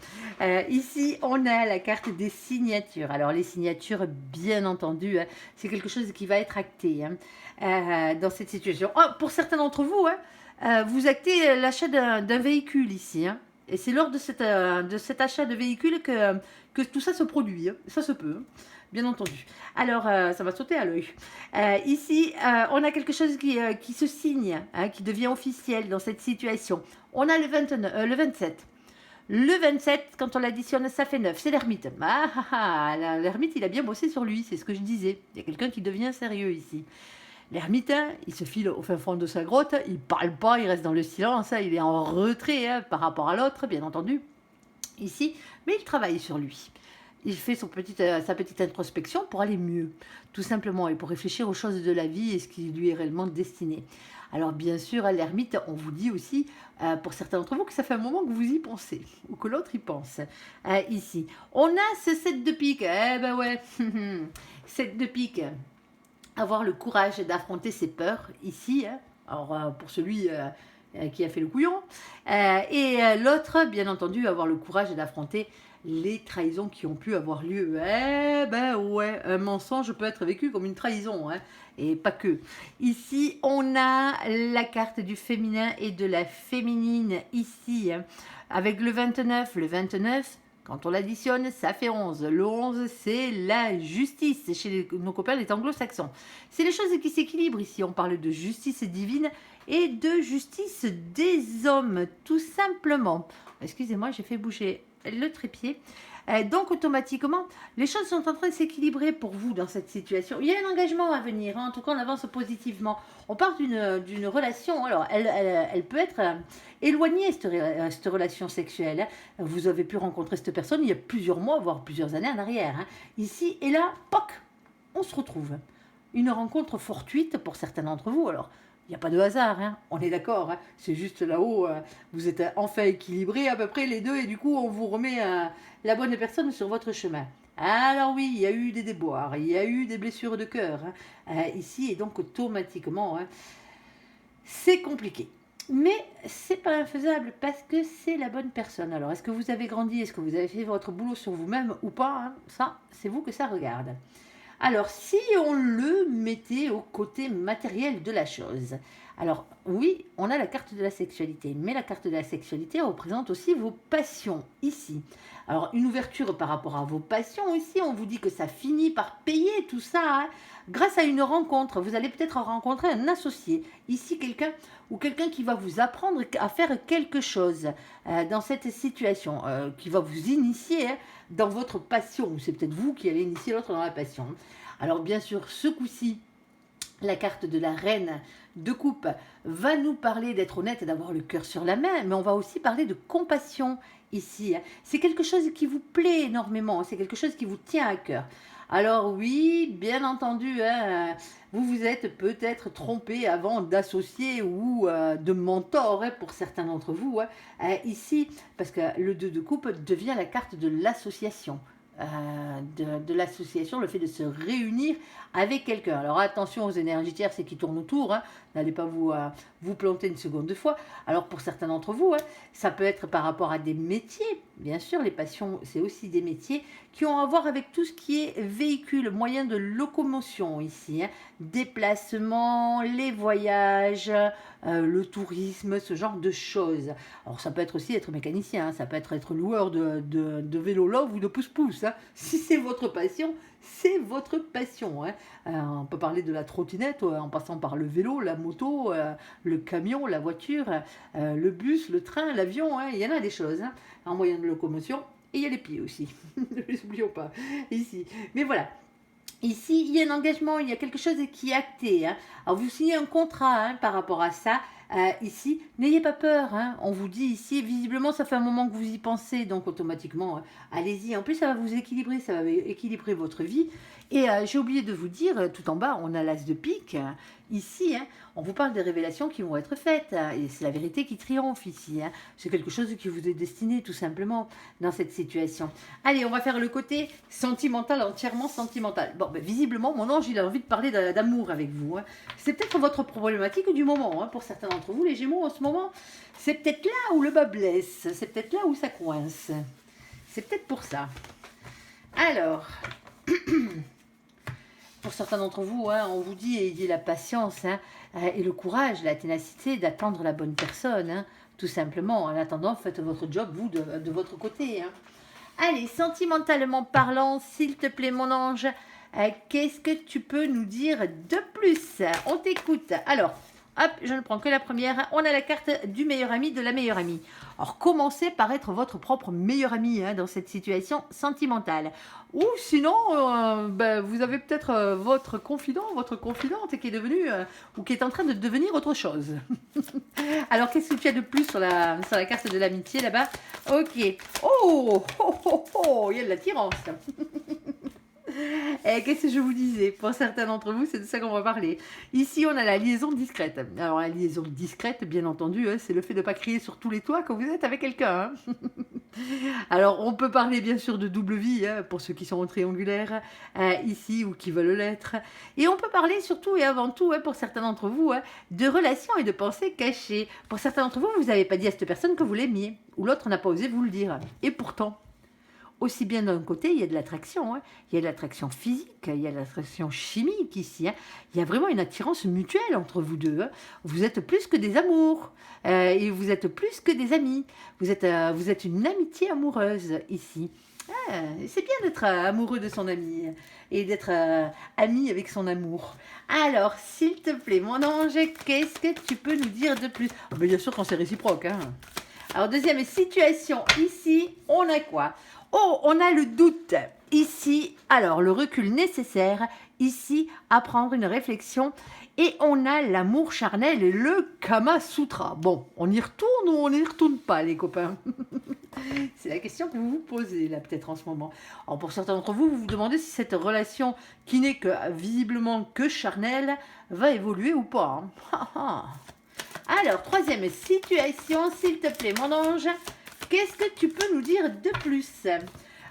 Ici, on a la carte des signatures. Alors, les signatures, bien entendu, hein, c'est quelque chose qui va être acté hein, dans cette situation. Oh, pour certains d'entre vous, hein, vous actez l'achat d'un véhicule ici. Hein, et c'est lors de cet achat de véhicule que tout ça se produit. Hein. Ça se peut. Hein. Bien entendu. Alors, ça va sauter à l'œil. Ici, on a quelque chose qui se signe, hein, qui devient officiel dans cette situation. On a le 27. Le 27, quand on l'additionne, ça fait 9. C'est l'ermite. L'ermite, il a bien bossé sur lui, c'est ce que je disais. Il y a quelqu'un qui devient sérieux ici. L'ermite, hein, il se file au fin fond de sa grotte, il parle pas, il reste dans le silence, hein, il est en retrait hein, par rapport à l'autre, bien entendu, ici, mais il travaille sur lui. Il fait sa petite introspection pour aller mieux, tout simplement, et pour réfléchir aux choses de la vie et ce qui lui est réellement destiné. Alors bien sûr, à l'ermite, on vous dit aussi, pour certains d'entre vous, que ça fait un moment que vous y pensez, ou que l'autre y pense. Ici, on a ce 7 de pique, eh ben ouais, 7 de pique, avoir le courage d'affronter ses peurs, ici, hein. Alors pour celui qui a fait le couillon, et l'autre, bien entendu, avoir le courage d'affronter les trahisons qui ont pu avoir lieu. Eh ben ouais, un mensonge peut être vécu comme une trahison, hein, et pas que. Ici, on a la carte du féminin et de la féminine, ici, hein, avec le 29. Le 29, quand on l'additionne, ça fait 11. Le 11, c'est la justice chez nos copains les anglo-saxons. C'est les choses qui s'équilibrent ici. On parle de justice divine et de justice des hommes, tout simplement. Excusez-moi, j'ai fait bouger le trépied. Donc automatiquement, les choses sont en train de s'équilibrer pour vous dans cette situation. Il y a un engagement à venir, hein. En tout cas on avance positivement. On part d'une relation, alors elle peut être éloignée, cette relation sexuelle. Hein. Vous avez pu rencontrer cette personne il y a plusieurs mois, voire plusieurs années en arrière. Hein. Ici et là, poc, on se retrouve. Une rencontre fortuite pour certains d'entre vous. Alors, il n'y a pas de hasard, hein, on est d'accord. Hein, c'est juste là-haut, vous êtes enfin équilibrés à peu près les deux et du coup, on vous remet la bonne personne sur votre chemin. Alors oui, il y a eu des déboires, il y a eu des blessures de cœur ici et donc automatiquement, hein, c'est compliqué. Mais c'est pas infaisable parce que c'est la bonne personne. Alors, est-ce que vous avez grandi, est-ce que vous avez fait votre boulot sur vous-même ou pas hein, ça, c'est vous que ça regarde. Alors, si on le mettait au côté matériel de la chose, alors oui, on a la carte de la sexualité, mais la carte de la sexualité représente aussi vos passions ici. Alors, une ouverture par rapport à vos passions ici, on vous dit que ça finit par payer tout ça hein, grâce à une rencontre. Vous allez peut-être rencontrer un associé, ici quelqu'un ou quelqu'un qui va vous apprendre à faire quelque chose dans cette situation, qui va vous initier hein, dans votre passion. C'est peut-être vous qui allez initier l'autre dans la passion. Alors bien sûr, ce coup-ci, la carte de la reine de coupe va nous parler d'être honnête et d'avoir le cœur sur la main, mais on va aussi parler de compassion ici. C'est quelque chose qui vous plaît énormément, c'est quelque chose qui vous tient à cœur. Alors oui, bien entendu, hein, vous vous êtes peut-être trompé avant d'associer ou de mentor hein, pour certains d'entre vous ici, parce que le 2 de coupe devient la carte de l'association. De l'association, le fait de se réunir avec quelqu'un. Alors attention aux énergies tierces qui tournent autour, hein. N'allez pas vous planter une seconde de fois. Alors pour certains d'entre vous, hein, ça peut être par rapport à des métiers, bien sûr, les passions, c'est aussi des métiers qui ont à voir avec tout ce qui est véhicule, moyen de locomotion ici, hein. Déplacement, les voyages, le tourisme, ce genre de choses. Alors ça peut être aussi être mécanicien, hein. Ça peut être loueur de vélo love ou de pouce-pouce. Hein. Si c'est votre passion, c'est votre passion. Hein. On peut parler de la trottinette en passant par le vélo, la moto, le camion, la voiture, le bus, le train, l'avion. Hein. Il y en a des choses hein, en moyen de locomotion. Et il y a les pieds aussi, ne les oublions pas, ici. Mais voilà, ici, il y a un engagement, il y a quelque chose qui est acté. Hein. Alors, vous signez un contrat hein, par rapport à ça. ici, n'ayez pas peur, hein. On vous dit ici, visiblement ça fait un moment que vous y pensez, donc automatiquement, allez-y. En plus ça va vous équilibrer, ça va équilibrer votre vie. Et j'ai oublié de vous dire, tout en bas, on a l'as de pique. Ici, hein, on vous parle des révélations qui vont être faites. Et c'est la vérité qui triomphe ici. Hein. C'est quelque chose qui vous est destiné, tout simplement, dans cette situation. Allez, on va faire le côté sentimental, entièrement sentimental. Bon, ben, visiblement, mon ange, il a envie de parler d'amour avec vous. Hein. C'est peut-être votre problématique du moment. Hein, pour certains d'entre vous, les Gémeaux, en ce moment, c'est peut-être là où le bas blesse. C'est peut-être là où ça coince. C'est peut-être pour ça. Alors... Pour certains d'entre vous, hein, on vous dit ayez la patience et le courage, la ténacité d'attendre la bonne personne, hein, tout simplement. En attendant, faites votre job, vous, de votre côté. Hein. Allez, sentimentalement parlant, s'il te plaît, mon ange, qu'est-ce que tu peux nous dire de plus? On t'écoute. Alors, hop, je ne prends que la première. On a la carte du meilleur ami, de la meilleure amie. Alors, commencez par être votre propre meilleur ami dans cette situation sentimentale. Ou sinon, vous avez peut-être votre confident, votre confidente qui est devenu ou qui est en train de devenir autre chose. Alors, qu'est-ce que tu as de plus sur la carte de l'amitié là-bas? Ok. Oh, oh, oh, oh, il y a de l'attirance. Qu'est-ce que je vous disais? Pour certains d'entre vous, c'est de ça qu'on va parler. Ici, on a la liaison discrète. Alors, la liaison discrète, bien entendu, c'est le fait de ne pas crier sur tous les toits quand vous êtes avec quelqu'un. Hein. Alors, on peut parler bien sûr de double vie, pour ceux qui sont en triangulaire, ici, ou qui veulent l'être. Et on peut parler surtout et avant tout, pour certains d'entre vous, de relations et de pensées cachées. Pour certains d'entre vous, vous n'avez pas dit à cette personne que vous l'aimiez, ou l'autre n'a pas osé vous le dire. Et pourtant... Aussi bien d'un côté, il y a de l'attraction, il y a de l'attraction physique, il y a de l'attraction chimique ici, il y a vraiment une attirance mutuelle entre vous deux. Vous êtes plus que des amours, et vous êtes plus que des amis. Vous êtes une amitié amoureuse ici. C'est bien d'être amoureux de son ami et d'être ami avec son amour. Alors, s'il te plaît, mon ange, qu'est-ce que tu peux nous dire de plus? Bien sûr quand c'est réciproque. Hein. Alors, deuxième situation, ici, on a quoi? Oh, on a le doute. Ici, alors, le recul nécessaire. Ici, à prendre une réflexion. Et on a l'amour charnel et le Kama Sutra. Bon, on y retourne ou on n'y retourne pas, les copains? C'est la question que vous vous posez, là, peut-être en ce moment. Alors, pour certains d'entre vous, vous vous demandez si cette relation, qui n'est que visiblement que charnelle, va évoluer ou pas. Hein. Alors, troisième situation, s'il te plaît, mon ange. Qu'est-ce que tu peux nous dire de plus?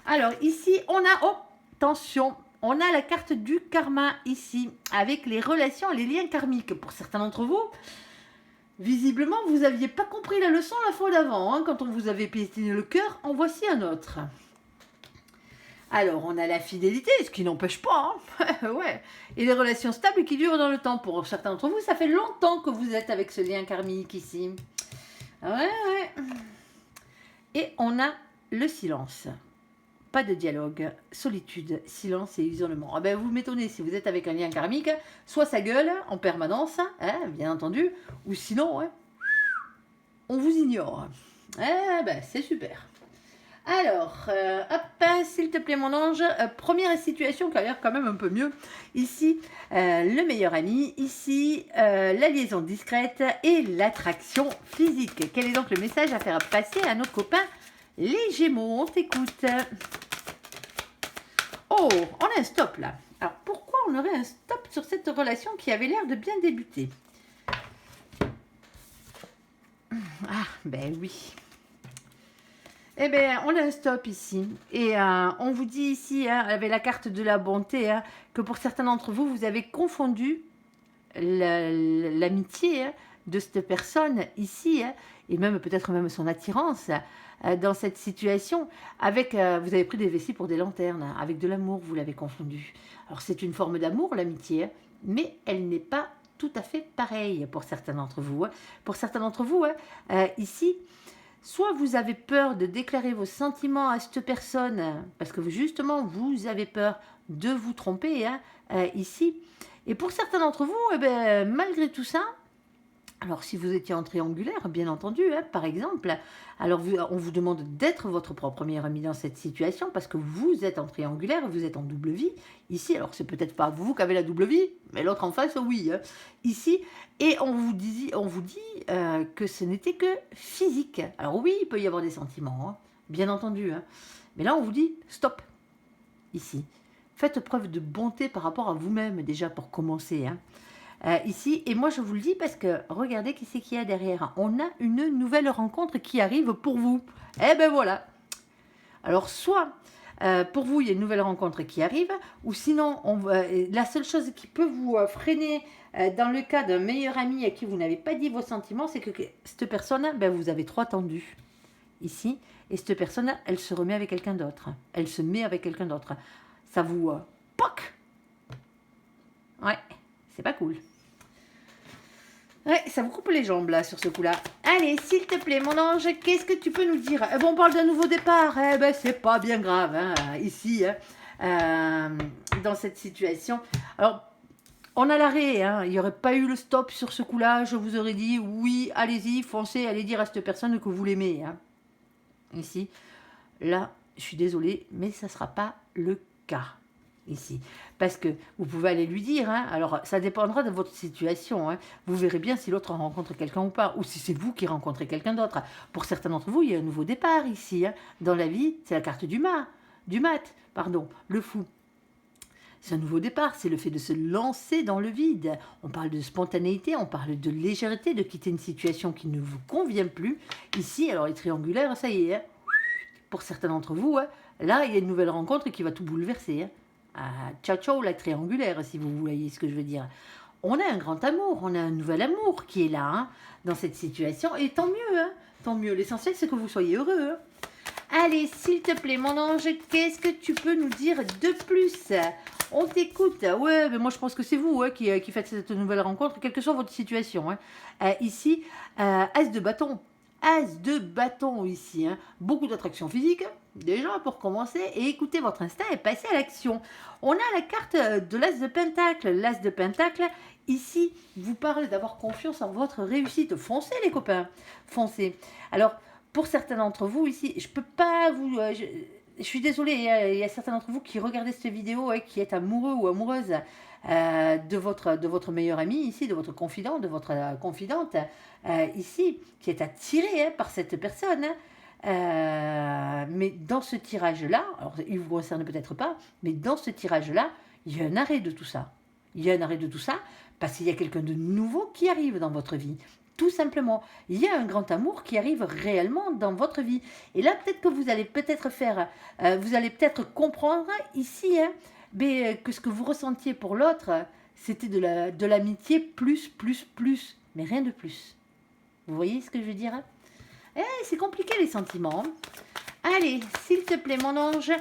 Alors, ici, on a... Oh, attention, on a la carte du karma ici, avec les relations et les liens karmiques. Pour certains d'entre vous, visiblement, vous n'aviez pas compris la leçon la fois d'avant. Hein, quand on vous avait piétiné le cœur, en voici un autre. Alors, on a la fidélité, ce qui n'empêche pas. Hein. Ouais. Et les relations stables qui durent dans le temps. Pour certains d'entre vous, ça fait longtemps que vous êtes avec ce lien karmique ici. Ouais. Et on a le silence. Pas de dialogue, solitude, silence et isolement. Ah ben vous m'étonnez, si vous êtes avec un lien karmique, soit ça gueule en permanence, bien entendu, ou sinon, on vous ignore. C'est super. Alors, hop, s'il te plaît mon ange, première situation qui a l'air quand même un peu mieux. Ici, le meilleur ami. Ici, la liaison discrète et l'attraction physique. Quel est donc le message à faire passer à nos copains les Gémeaux? On t'écoute. Oh, on a un stop là. Alors, pourquoi on aurait un stop sur cette relation qui avait l'air de bien débuter? Ah, ben oui. Eh bien, on a un stop ici. Et on vous dit ici, avec la carte de la bonté, que pour certains d'entre vous, vous avez confondu l'amitié de cette personne ici, et même peut-être même son attirance dans cette situation, avec, vous avez pris des vessies pour des lanternes, avec de l'amour, vous l'avez confondu. Alors, c'est une forme d'amour, l'amitié, mais elle n'est pas tout à fait pareille pour certains d'entre vous. Pour certains d'entre vous, ici, soit vous avez peur de déclarer vos sentiments à cette personne, parce que justement, vous avez peur de vous tromper ici. Et pour certains d'entre vous, malgré tout ça, Alors, si vous étiez en triangulaire, bien entendu, hein, par exemple, alors on vous demande d'être votre propre meilleur ami dans cette situation parce que vous êtes en triangulaire, vous êtes en double vie. Ici, alors c'est peut-être pas vous qui avez la double vie, mais l'autre en face, oui. Hein. Ici, et on vous dit que ce n'était que physique. Alors oui, il peut y avoir des sentiments, hein, bien entendu. Hein. Mais là, on vous dit stop, ici. Faites preuve de bonté par rapport à vous-même déjà pour commencer. Hein. Ici, et moi je vous le dis parce que regardez qui c'est qu'il y a derrière. On a une nouvelle rencontre qui arrive pour vous. Eh ben voilà. Alors soit pour vous il y a une nouvelle rencontre qui arrive, ou sinon la seule chose qui peut vous freiner dans le cas d'un meilleur ami à qui vous n'avez pas dit vos sentiments, c'est que cette personne, ben, vous avez trop attendu ici, et cette personne, elle se remet avec quelqu'un d'autre. Elle se met avec quelqu'un d'autre. Ça vous POC. Ouais, c'est pas cool. Ouais, ça vous coupe les jambes là sur ce coup-là. Allez, s'il te plaît, mon ange, qu'est-ce que tu peux nous dire? Bon, on parle d'un nouveau départ. Eh ben, c'est pas bien grave, hein, ici, hein, dans cette situation. Alors, on a l'arrêt, hein, il n'y aurait pas eu le stop sur ce coup-là. Je vous aurais dit, oui, allez-y, foncez, allez dire à cette personne que vous l'aimez. Hein. Ici, là, je suis désolée, mais ça ne sera pas le cas. Ici. Parce que vous pouvez aller lui dire, hein, alors ça dépendra de votre situation, hein. Vous verrez bien si l'autre rencontre quelqu'un ou pas, ou si c'est vous qui rencontrez quelqu'un d'autre. Pour certains d'entre vous, il y a un nouveau départ ici, hein. Dans la vie, c'est la carte du mat, le fou. C'est un nouveau départ, c'est le fait de se lancer dans le vide. On parle de spontanéité, on parle de légèreté, de quitter une situation qui ne vous convient plus. Ici, alors les triangulaires, ça y est, hein. Pour certains d'entre vous, hein, là, il y a une nouvelle rencontre qui va tout bouleverser, hein. Ciao ciao la triangulaire, si vous voyez ce que je veux dire. On a un grand amour, on a un nouvel amour qui est là, hein, dans cette situation, et tant mieux, hein, tant mieux. L'essentiel, c'est que vous soyez heureux. Hein. Allez, s'il te plaît, mon ange, qu'est-ce que tu peux nous dire de plus? On t'écoute. Ouais, mais moi, je pense que c'est vous hein, qui faites cette nouvelle rencontre, quelle que soit votre situation. Hein. Ici, As de bâton. As de bâton ici. Hein. Beaucoup d'attraction physique, déjà pour commencer, et écoutez votre instinct et passez à l'action. On a la carte de l'As de Pentacle. L'As de Pentacle, ici, vous parle d'avoir confiance en votre réussite. Foncez les copains, foncez. Alors, pour certains d'entre vous ici, je peux pas vous... je suis désolée, il y a certains d'entre vous qui regardez cette vidéo, qui êtes amoureux ou amoureuse de votre meilleur ami ici, de votre confident, de votre confidente ici, qui est attiré par cette personne. Mais dans ce tirage-là, alors il ne vous concerne peut-être pas, mais dans ce tirage-là, il y a un arrêt de tout ça. Il y a un arrêt de tout ça parce qu'il y a quelqu'un de nouveau qui arrive dans votre vie. Tout simplement, il y a un grand amour qui arrive réellement dans votre vie. Et là, peut-être que vous allez peut-être faire, vous allez peut-être comprendre ici que ce que vous ressentiez pour l'autre, c'était de l'amitié plus, mais rien de plus. Vous voyez ce que je veux dire? C'est compliqué les sentiments. Allez, s'il te plaît, mon ange,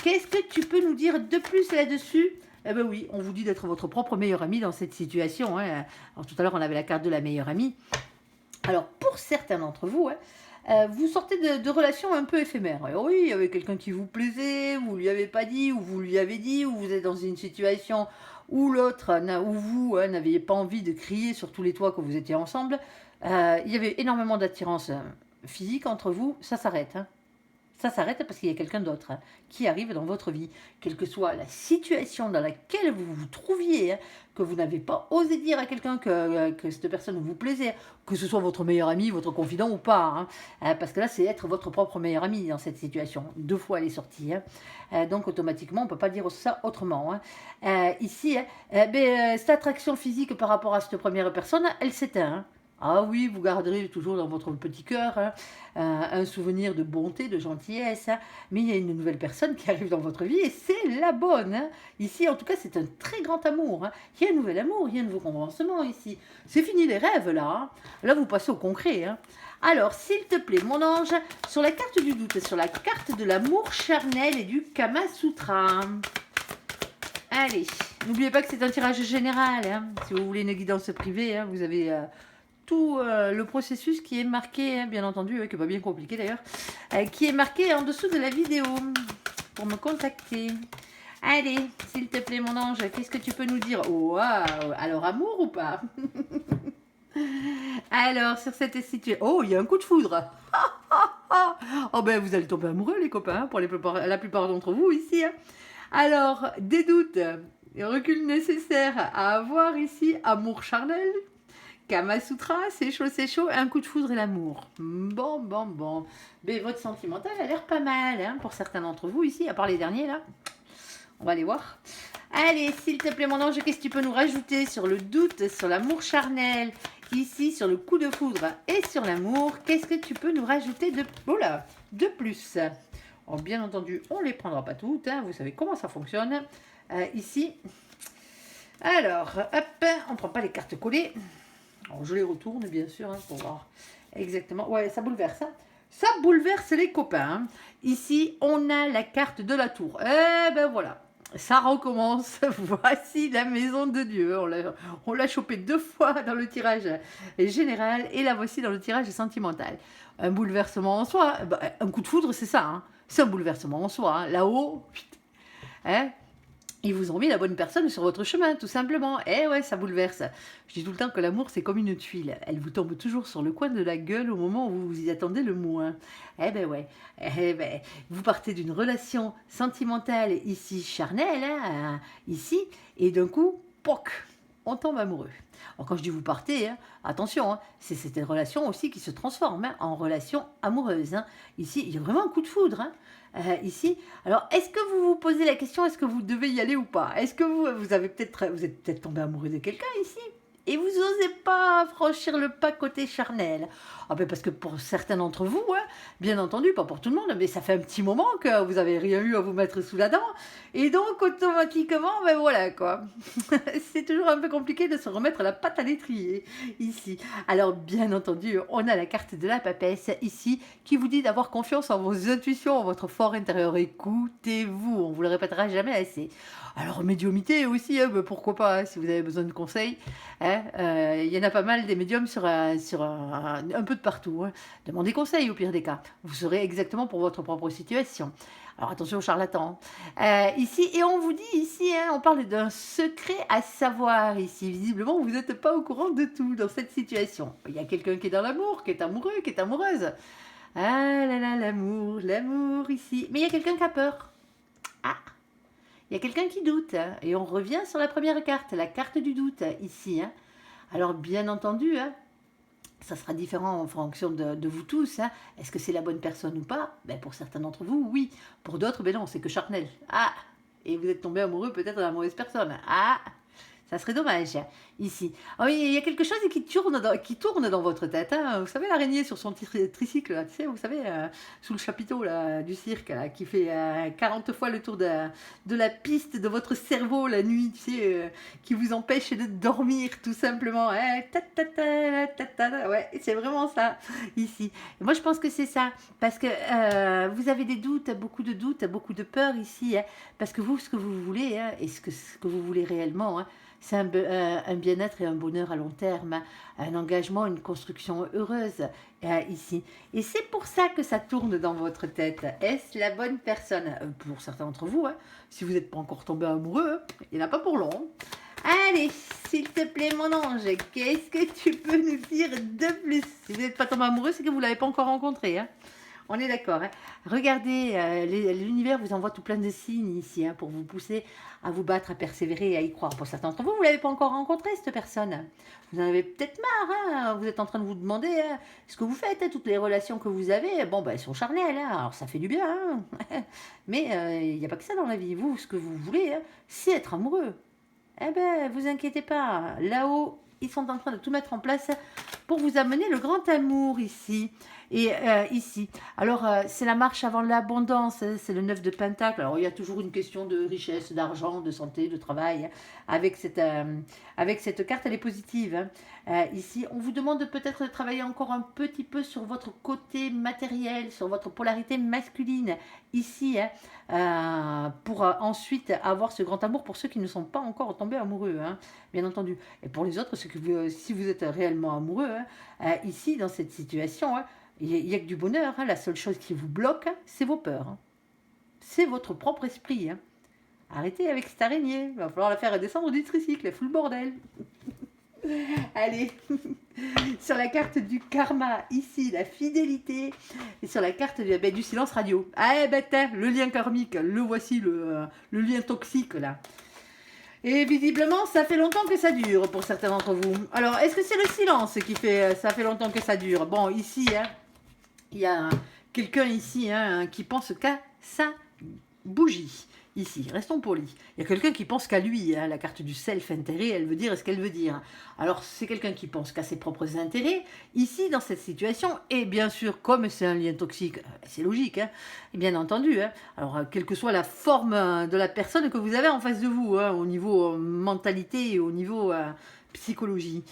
qu'est-ce que tu peux nous dire de plus là-dessus? Eh bien oui, on vous dit d'être votre propre meilleur ami dans cette situation. Hein. Alors tout à l'heure, on avait la carte de la meilleure amie. Alors, pour certains d'entre vous, vous sortez de relations un peu éphémères. Alors, oui, il y avait quelqu'un qui vous plaisait, vous ne lui avez pas dit, ou vous lui avez dit, ou vous êtes dans une situation où l'autre, ou vous, n'aviez pas envie de crier sur tous les toits que vous étiez ensemble. Il y avait énormément d'attirance physique entre vous, ça s'arrête. Hein. Ça s'arrête parce qu'il y a quelqu'un d'autre qui arrive dans votre vie. Quelle que soit la situation dans laquelle vous vous trouviez, que vous n'avez pas osé dire à quelqu'un que cette personne vous plaisait, que ce soit votre meilleur ami, votre confident ou pas. Parce que là, c'est être votre propre meilleur ami dans cette situation. 2 fois, elle est sortie. Donc, automatiquement, on ne peut pas dire ça autrement. Ici, cette attraction physique par rapport à cette première personne, elle s'éteint. Ah oui, vous garderez toujours dans votre petit cœur un souvenir de bonté, de gentillesse, mais il y a une nouvelle personne qui arrive dans votre vie et c'est la bonne. Ici, en tout cas, c'est un très grand amour. Il y a un nouvel amour, il y a un nouveau commencement ici. C'est fini les rêves là. Là, vous passez au concret. Alors, s'il te plaît, mon ange, sur la carte du doute, sur la carte de l'amour charnel et du Kama Sutra. Allez, n'oubliez pas que c'est un tirage général. Si vous voulez une guidance privée, vous avez... tout le processus qui est marqué, bien entendu, qui n'est pas bien compliqué d'ailleurs, qui est marqué en dessous de la vidéo pour me contacter. Allez, s'il te plaît, mon ange, qu'est-ce que tu peux nous dire? Waouh, alors amour ou pas? Alors, sur cette situation... Oh, il y a un coup de foudre. Oh ben, vous allez tomber amoureux, les copains, pour la plupart d'entre vous ici. Hein. Alors, des doutes, recul nécessaire à avoir ici, amour charnel, Kama Sutra, c'est chaud, un coup de foudre et l'amour. Bon. Mais votre sentimental a l'air pas mal, hein, pour certains d'entre vous ici, à part les derniers là. On va aller voir. Allez, s'il te plaît, mon ange, qu'est-ce que tu peux nous rajouter sur le doute, sur l'amour charnel, ici, sur le coup de foudre et sur l'amour? Qu'est-ce que tu peux nous rajouter de plus? Oh, bien entendu, on ne les prendra pas toutes, hein, vous savez comment ça fonctionne. Ici, alors, hop, on ne prend pas les cartes collées. Alors, je les retourne, bien sûr, hein, pour voir exactement. Ouais, ça bouleverse, hein. Ça bouleverse les copains. Hein. Ici, on a la carte de la tour. Eh ben voilà. Ça recommence. Voici la maison de Dieu. On l'a chopé 2 fois dans le tirage général et la voici dans le tirage sentimental. Un bouleversement en soi. Un coup de foudre, c'est ça. Hein. C'est un bouleversement en soi. Hein. Là-haut, hein, ils vous ont mis la bonne personne sur votre chemin, tout simplement. Eh ouais, ça bouleverse. Je dis tout le temps que l'amour, c'est comme une tuile. Elle vous tombe toujours sur le coin de la gueule au moment où vous vous y attendez le moins. Eh ben ouais. Eh ben, vous partez d'une relation sentimentale ici, charnelle, hein, ici, et d'un coup, poc, on tombe amoureux. Alors quand je dis vous partez, hein, attention, hein, c'est cette relation aussi qui se transforme hein, en relation amoureuse. Hein. Ici, il y a vraiment un coup de foudre. Hein. Ici, alors est-ce que vous vous posez la question, est-ce que vous devez y aller ou pas? Est-ce que vous êtes peut-être tombé amoureux de quelqu'un ici et vous n'osez pas franchir le pas côté charnel? Ah ben parce que pour certains d'entre vous, hein, bien entendu, pas pour tout le monde, mais ça fait un petit moment que vous n'avez rien eu à vous mettre sous la dent. Et donc, automatiquement, ben voilà quoi. C'est toujours un peu compliqué de se remettre la patte à l'étrier ici. Alors, bien entendu, on a la carte de la papesse ici qui vous dit d'avoir confiance en vos intuitions, en votre fort intérieur. Écoutez-vous, on vous le répétera jamais assez. Alors, médiumité aussi, hein, pourquoi pas, hein, si vous avez besoin de conseils. Hein, y en a pas mal des médiums sur un peu de partout. Hein. Demandez conseil au pire des cas. Vous saurez exactement pour votre propre situation. Alors attention aux charlatans. Ici, et on vous dit ici, hein, on parle d'un secret à savoir ici. Visiblement, vous n'êtes pas au courant de tout dans cette situation. Il y a quelqu'un qui est dans l'amour, qui est amoureux, qui est amoureuse. Ah là là, l'amour ici. Mais il y a quelqu'un qui a peur. Ah, il y a quelqu'un qui doute. Hein. Et on revient sur la première carte, la carte du doute ici. Hein. Alors bien entendu, hein, ça sera différent en fonction de vous tous. Hein. Est-ce que c'est la bonne personne ou pas? Ben, pour certains d'entre vous, oui. Pour d'autres, ben non, c'est que charnel. Ah, et vous êtes tombé amoureux peut-être de la mauvaise personne. Ah, ça serait dommage, ici. Oh, il y a quelque chose qui tourne dans votre tête. Hein. Vous savez, l'araignée sur son tricycle, là, tu sais, vous savez, sous le chapiteau là, du cirque, là, qui fait 40 fois le tour de la piste de votre cerveau la nuit, tu sais, qui vous empêche de dormir, tout simplement. Ouais, c'est vraiment ça, ici. Et moi, je pense que c'est ça, parce que vous avez des doutes, beaucoup de peur ici, hein, parce que vous, ce que vous voulez, hein, et ce que vous voulez réellement, hein, c'est un bien-être et un bonheur à long terme, hein, un engagement, une construction heureuse ici. Et c'est pour ça que ça tourne dans votre tête. Est-ce la bonne personne? Pour certains d'entre vous, hein, si vous n'êtes pas encore tombé amoureux, il n'y en a pas pour long. Allez, s'il te plaît, mon ange, qu'est-ce que tu peux nous dire de plus? Si vous n'êtes pas tombé amoureux, c'est que vous ne l'avez pas encore rencontré. Hein. On est d'accord. Hein. Regardez, l'univers vous envoie tout plein de signes ici hein, pour vous pousser à vous battre, à persévérer et à y croire. Pour certains d'entre vous, vous ne l'avez pas encore rencontré, cette personne. Vous en avez peut-être marre. Hein. Vous êtes en train de vous demander ce que vous faites. Hein, toutes les relations que vous avez, bon, ben, elles sont charnelles. Hein. Alors, ça fait du bien. Hein. Mais il n'y a pas que ça dans la vie. Vous, ce que vous voulez, hein, c'est être amoureux. Eh ben, vous inquiétez pas. Là-haut, ils sont en train de tout mettre en place pour vous amener le grand amour ici. Et ici, alors c'est la marche avant l'abondance, hein, c'est le 9 de Pentacle. Alors il y a toujours une question de richesse, d'argent, de santé, de travail. Hein. Avec cette carte, elle est positive. Hein. Ici, on vous demande peut-être de travailler encore un petit peu sur votre côté matériel, sur votre polarité masculine. Ici, hein, pour ensuite avoir ce grand amour pour ceux qui ne sont pas encore tombés amoureux, hein, bien entendu. Et pour les autres, si vous êtes réellement amoureux, hein, ici, dans cette situation, hein, il n'y a que du bonheur. Hein. La seule chose qui vous bloque, hein, c'est vos peurs. Hein. C'est votre propre esprit. Hein. Arrêtez avec cette araignée. Il va falloir la faire descendre du tricycle. Elle fout le bordel. Allez. Sur la carte du karma, ici, la fidélité. Et sur la carte du silence radio. Ah, ben, le lien karmique, le voici, le lien toxique, là. Et visiblement, ça fait longtemps que ça dure pour certains d'entre vous. Alors, est-ce que c'est le silence qui fait ça fait longtemps que ça dure? Bon, ici, hein, il y a quelqu'un ici qui pense qu'à sa bougie. Ici, restons polis. Il y a quelqu'un qui pense qu'à lui, la carte du self-intérêt, elle veut dire ce qu'elle veut dire. Alors, c'est quelqu'un qui pense qu'à ses propres intérêts, ici, dans cette situation, et bien sûr, comme c'est un lien toxique, c'est logique, hein, et bien entendu. Alors, quelle que soit la forme de la personne que vous avez en face de vous, au niveau mentalité et au niveau psychologie,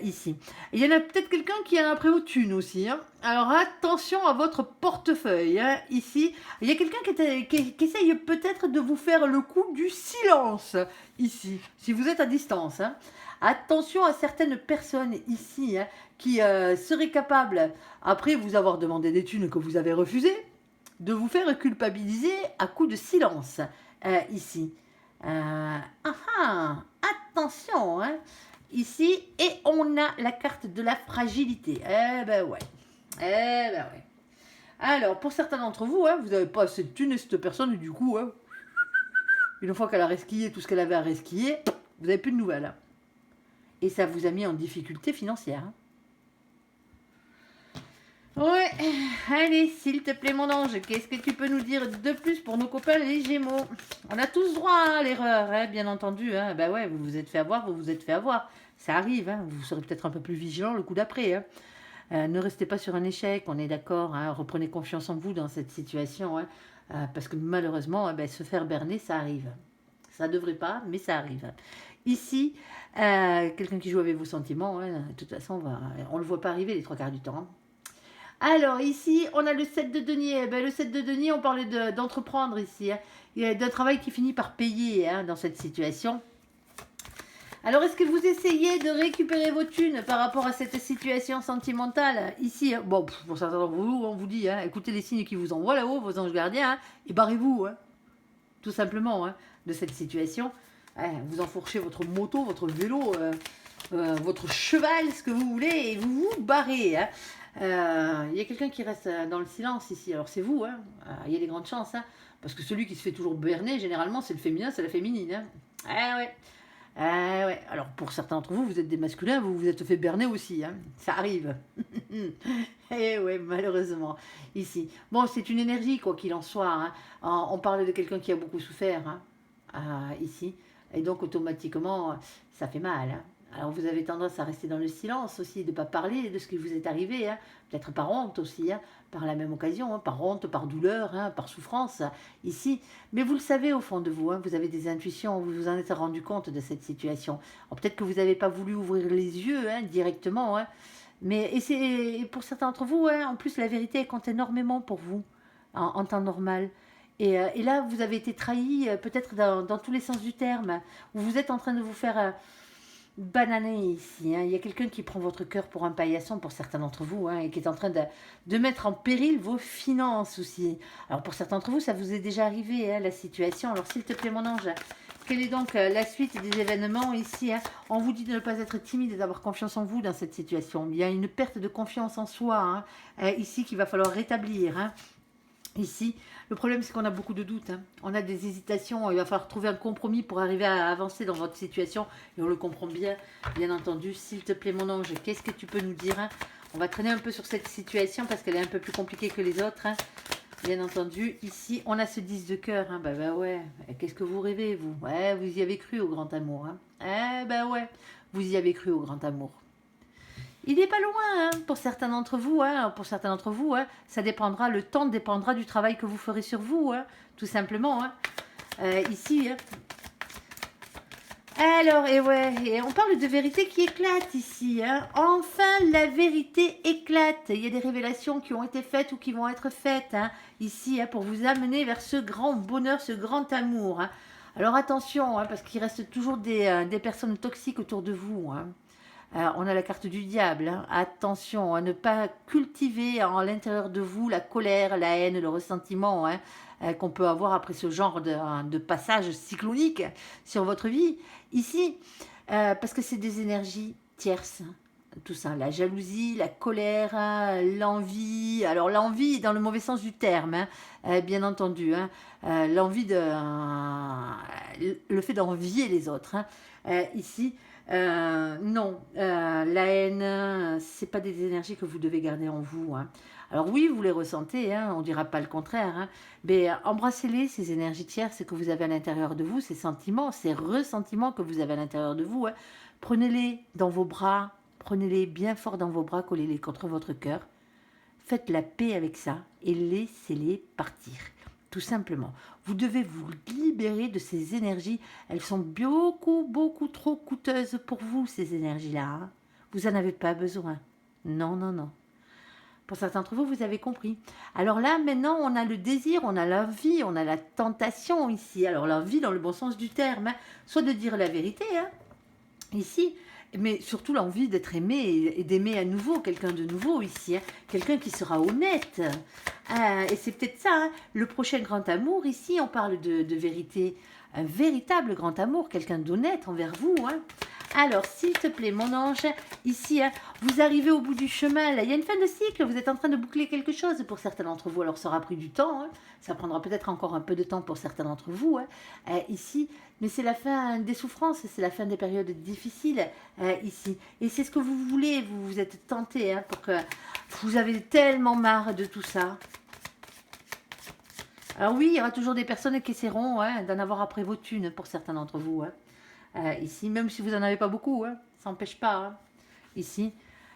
ici. Et il y en a peut-être quelqu'un qui en a pris aux thunes aussi. Alors, attention à votre portefeuille, ici. Il y a quelqu'un qui essaye peut-être de vous faire le coup du silence, ici, si vous êtes à distance. Attention à certaines personnes ici qui seraient capables, après vous avoir demandé des thunes que vous avez refusées, de vous faire culpabiliser à coup de silence, ici. Attention, ici, et on a la carte de la fragilité. Eh ben ouais. Alors, pour certains d'entre vous, vous n'avez pas assez de thunes et cette personne, du coup, une fois qu'elle a resquillé tout ce qu'elle avait à resquiller, vous n'avez plus de nouvelles. Et ça vous a mis en difficulté financière. Ouais, allez, s'il te plaît, mon ange, qu'est-ce que tu peux nous dire de plus pour nos copains les Gémeaux? On a tous droit à l'erreur, bien entendu. Ben ouais, vous vous êtes fait avoir, Ça arrive, vous serez peut-être un peu plus vigilant le coup d'après. Ne restez pas sur un échec, on est d'accord. Reprenez confiance en vous dans cette situation. Parce que malheureusement, se faire berner, ça arrive. Ça ne devrait pas, mais ça arrive. Ici, quelqu'un qui joue avec vos sentiments, de toute façon, on ne le voit pas arriver les trois quarts du temps. Alors ici, on a le 7 de denier. Le 7 de denier, on parle d'entreprendre ici. Il y a d'un travail qui finit par payer dans cette situation. Alors, est-ce que vous essayez de récupérer vos thunes par rapport à cette situation sentimentale ici? Bon, pour certains d'entre vous, on vous dit, écoutez les signes qui vous envoient là-haut, vos anges gardiens, et barrez-vous, tout simplement, de cette situation. Vous enfourchez votre moto, votre vélo, votre cheval, ce que vous voulez, et vous vous barrez. Il y a quelqu'un qui reste dans le silence ici. Alors, c'est vous, il y a des grandes chances, parce que celui qui se fait toujours berner, généralement, c'est le féminin, c'est la féminine. Ouais. Alors pour certains d'entre vous, vous êtes des masculins, vous vous êtes fait berner aussi, ça arrive. Ouais, malheureusement, ici. Bon, c'est une énergie, quoi qu'il en soit. On parle de quelqu'un qui a beaucoup souffert, ici. Et donc automatiquement, ça fait mal. Alors vous avez tendance à rester dans le silence aussi, de ne pas parler de ce qui vous est arrivé, peut-être par honte aussi, par la même occasion, par honte, par douleur, par souffrance, ici. Mais vous le savez au fond de vous, vous avez des intuitions, vous vous en êtes rendu compte de cette situation. Peut-être que vous n'avez pas voulu ouvrir les yeux directement, mais et pour certains d'entre vous, en plus la vérité elle compte énormément pour vous, en temps normal. Et là, vous avez été trahi, peut-être dans tous les sens du terme, où vous êtes en train de vous faire... bananer ici. Il y a quelqu'un qui prend votre cœur pour un paillasson pour certains d'entre vous et qui est en train de mettre en péril vos finances aussi. Alors pour certains d'entre vous, ça vous est déjà arrivé la situation. Alors s'il te plaît mon ange, quelle est donc la suite des événements ici? On vous dit de ne pas être timide et d'avoir confiance en vous dans cette situation. Il y a une perte de confiance en soi ici qu'il va falloir rétablir. Ici, le problème c'est qu'on a beaucoup de doutes, on a des hésitations, il va falloir trouver un compromis pour arriver à avancer dans votre situation et on le comprend bien entendu. S'il te plaît mon ange, qu'est-ce que tu peux nous dire? On va traîner un peu sur cette situation parce qu'elle est un peu plus compliquée que les autres, bien entendu. Ici, on a ce 10 de cœur, bah ouais, qu'est-ce que vous rêvez vous? Ouais, vous y avez cru au grand amour, ouais, vous y avez cru au grand amour. Il n'est pas loin, pour certains d'entre vous, ça dépendra, le temps dépendra du travail que vous ferez sur vous, tout simplement, ici. Alors, et on parle de vérité qui éclate ici, Enfin, la vérité éclate. Il y a des révélations qui ont été faites ou qui vont être faites, ici, pour vous amener vers ce grand bonheur, ce grand amour. Alors attention, parce qu'il reste toujours des personnes toxiques autour de vous, on a la carte du diable. Attention à ne pas cultiver en l'intérieur de vous la colère, la haine, le ressentiment qu'on peut avoir après ce genre de passage cyclonique sur votre vie. Ici, parce que c'est des énergies tierces. tout ça, la jalousie, la colère, hein, l'envie. Alors l'envie dans le mauvais sens du terme, hein, bien entendu. Hein, l'envie de, le fait d'envier les autres. Hein, ici, non, la haine, c'est pas des énergies que vous devez garder en vous. Hein. Alors oui, vous les ressentez, hein, on dira pas le contraire, hein, mais embrassez-les, ces énergies tierces que vous avez à l'intérieur de vous, ces sentiments, ces ressentiments que vous avez à l'intérieur de vous. Hein. Prenez-les dans vos bras, prenez-les bien fort dans vos bras, collez-les contre votre cœur. Faites la paix avec ça et laissez-les partir. Tout simplement. Vous devez vous libérer de ces énergies. Elles sont beaucoup trop coûteuses pour vous, ces énergies-là. Hein. Vous n'en avez pas besoin. Non, non, non. Pour certains d'entre vous, vous avez compris. Alors là, maintenant, on a le désir, on a l'envie, on a la tentation ici. Alors l'envie dans le bon sens du terme, hein. Soit de dire la vérité, hein, ici, mais surtout l'envie d'être aimé et d'aimer à nouveau quelqu'un de nouveau ici, hein, quelqu'un qui sera honnête. Et c'est peut-être ça, hein, le prochain grand amour ici, on parle de vérité, un véritable grand amour, quelqu'un d'honnête envers vous. Hein. Alors, s'il te plaît, mon ange, ici, hein, vous arrivez au bout du chemin, là, il y a une fin de cycle, vous êtes en train de boucler quelque chose pour certains d'entre vous, alors ça aura pris du temps, hein, ça prendra peut-être encore un peu de temps pour certains d'entre vous, hein, ici, mais c'est la fin des souffrances, c'est la fin des périodes difficiles, ici, et c'est ce que vous voulez, vous vous êtes tenté, hein, pour que vous avez tellement marre de tout ça. Alors oui, il y aura toujours des personnes qui essaieront, hein, d'en avoir après vos thunes pour certains d'entre vous, hein. Ici, même si vous n'en avez pas beaucoup, hein, ça n'empêche pas, hein, ici.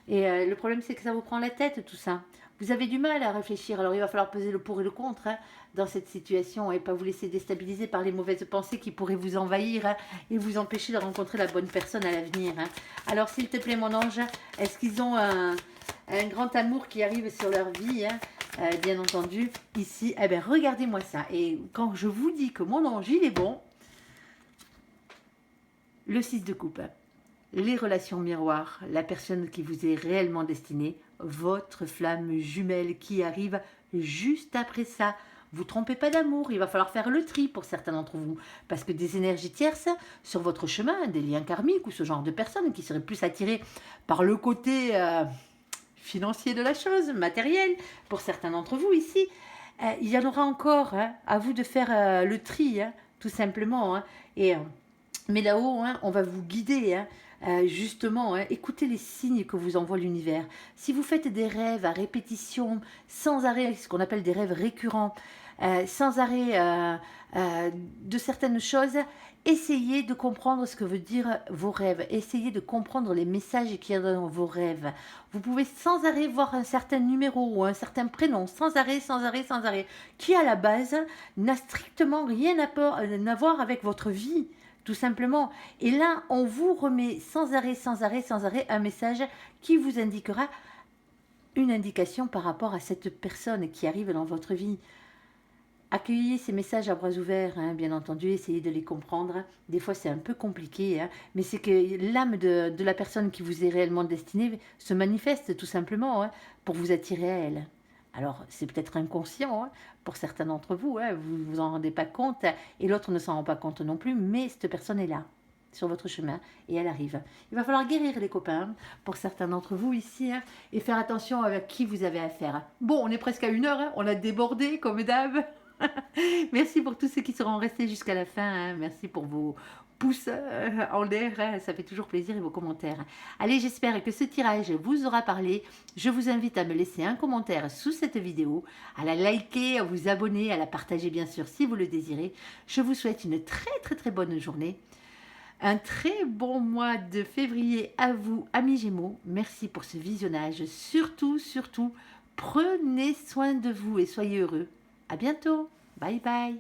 Et le problème, c'est que ça vous prend la tête, tout ça. Vous avez du mal à réfléchir, alors il va falloir peser le pour et le contre, hein, dans cette situation et pas vous laisser déstabiliser par les mauvaises pensées qui pourraient vous envahir, hein, et vous empêcher de rencontrer la bonne personne à l'avenir. Hein. Alors s'il te plaît, mon ange, est-ce qu'ils ont un grand amour qui arrive sur leur vie, hein, bien entendu, ici? Eh bien, regardez-moi ça. Et quand je vous dis que mon ange, il est bon, le 6 de coupe, les relations miroirs, la personne qui vous est réellement destinée, votre flamme jumelle qui arrive juste après ça. Vous trompez pas d'amour, il va falloir faire le tri pour certains d'entre vous. Parce que des énergies tierces sur votre chemin, des liens karmiques ou ce genre de personnes qui seraient plus attirées par le côté financier de la chose, matériel, pour certains d'entre vous ici, il y en aura encore, hein, à vous de faire le tri, hein, tout simplement. Hein, et mais là-haut, hein, on va vous guider, hein, justement, hein, écoutez les signes que vous envoie l'univers. Si vous faites des rêves à répétition, sans arrêt, ce qu'on appelle des rêves récurrents, sans arrêt de certaines choses, essayez de comprendre ce que veut dire vos rêves. Essayez de comprendre les messages qu'il y a dans vos rêves. Vous pouvez sans arrêt voir un certain numéro ou un certain prénom, sans arrêt, qui à la base n'a strictement rien à voir avec votre vie. Tout simplement. Et là, on vous remet sans arrêt un message qui vous indiquera une indication par rapport à cette personne qui arrive dans votre vie. Accueillez ces messages à bras ouverts, hein, bien entendu, essayez de les comprendre. Des fois, c'est un peu compliqué, hein, mais c'est que l'âme de la personne qui vous est réellement destinée se manifeste tout simplement, hein, pour vous attirer à elle. Alors, c'est peut-être inconscient, hein, pour certains d'entre vous, hein, vous ne vous en rendez pas compte, et l'autre ne s'en rend pas compte non plus, mais cette personne est là, sur votre chemin, et elle arrive. Il va falloir guérir les copains, hein, pour certains d'entre vous ici, hein, et faire attention avec qui vous avez affaire. Bon, on est presque à 1 heure, hein, on a débordé, comme d'hab. Merci pour tous ceux qui seront restés jusqu'à la fin, hein. Merci pour vos pouces en l'air, hein. Ça fait toujours plaisir, et vos commentaires. Allez, j'espère que ce tirage vous aura parlé. Je vous invite à me laisser un commentaire sous cette vidéo, à la liker, à vous abonner, à la partager bien sûr si vous le désirez. Je vous souhaite une très bonne journée. Un très bon mois de février à vous, amis Gémeaux. Merci pour ce visionnage. Surtout, prenez soin de vous et soyez heureux. À bientôt. Bye bye.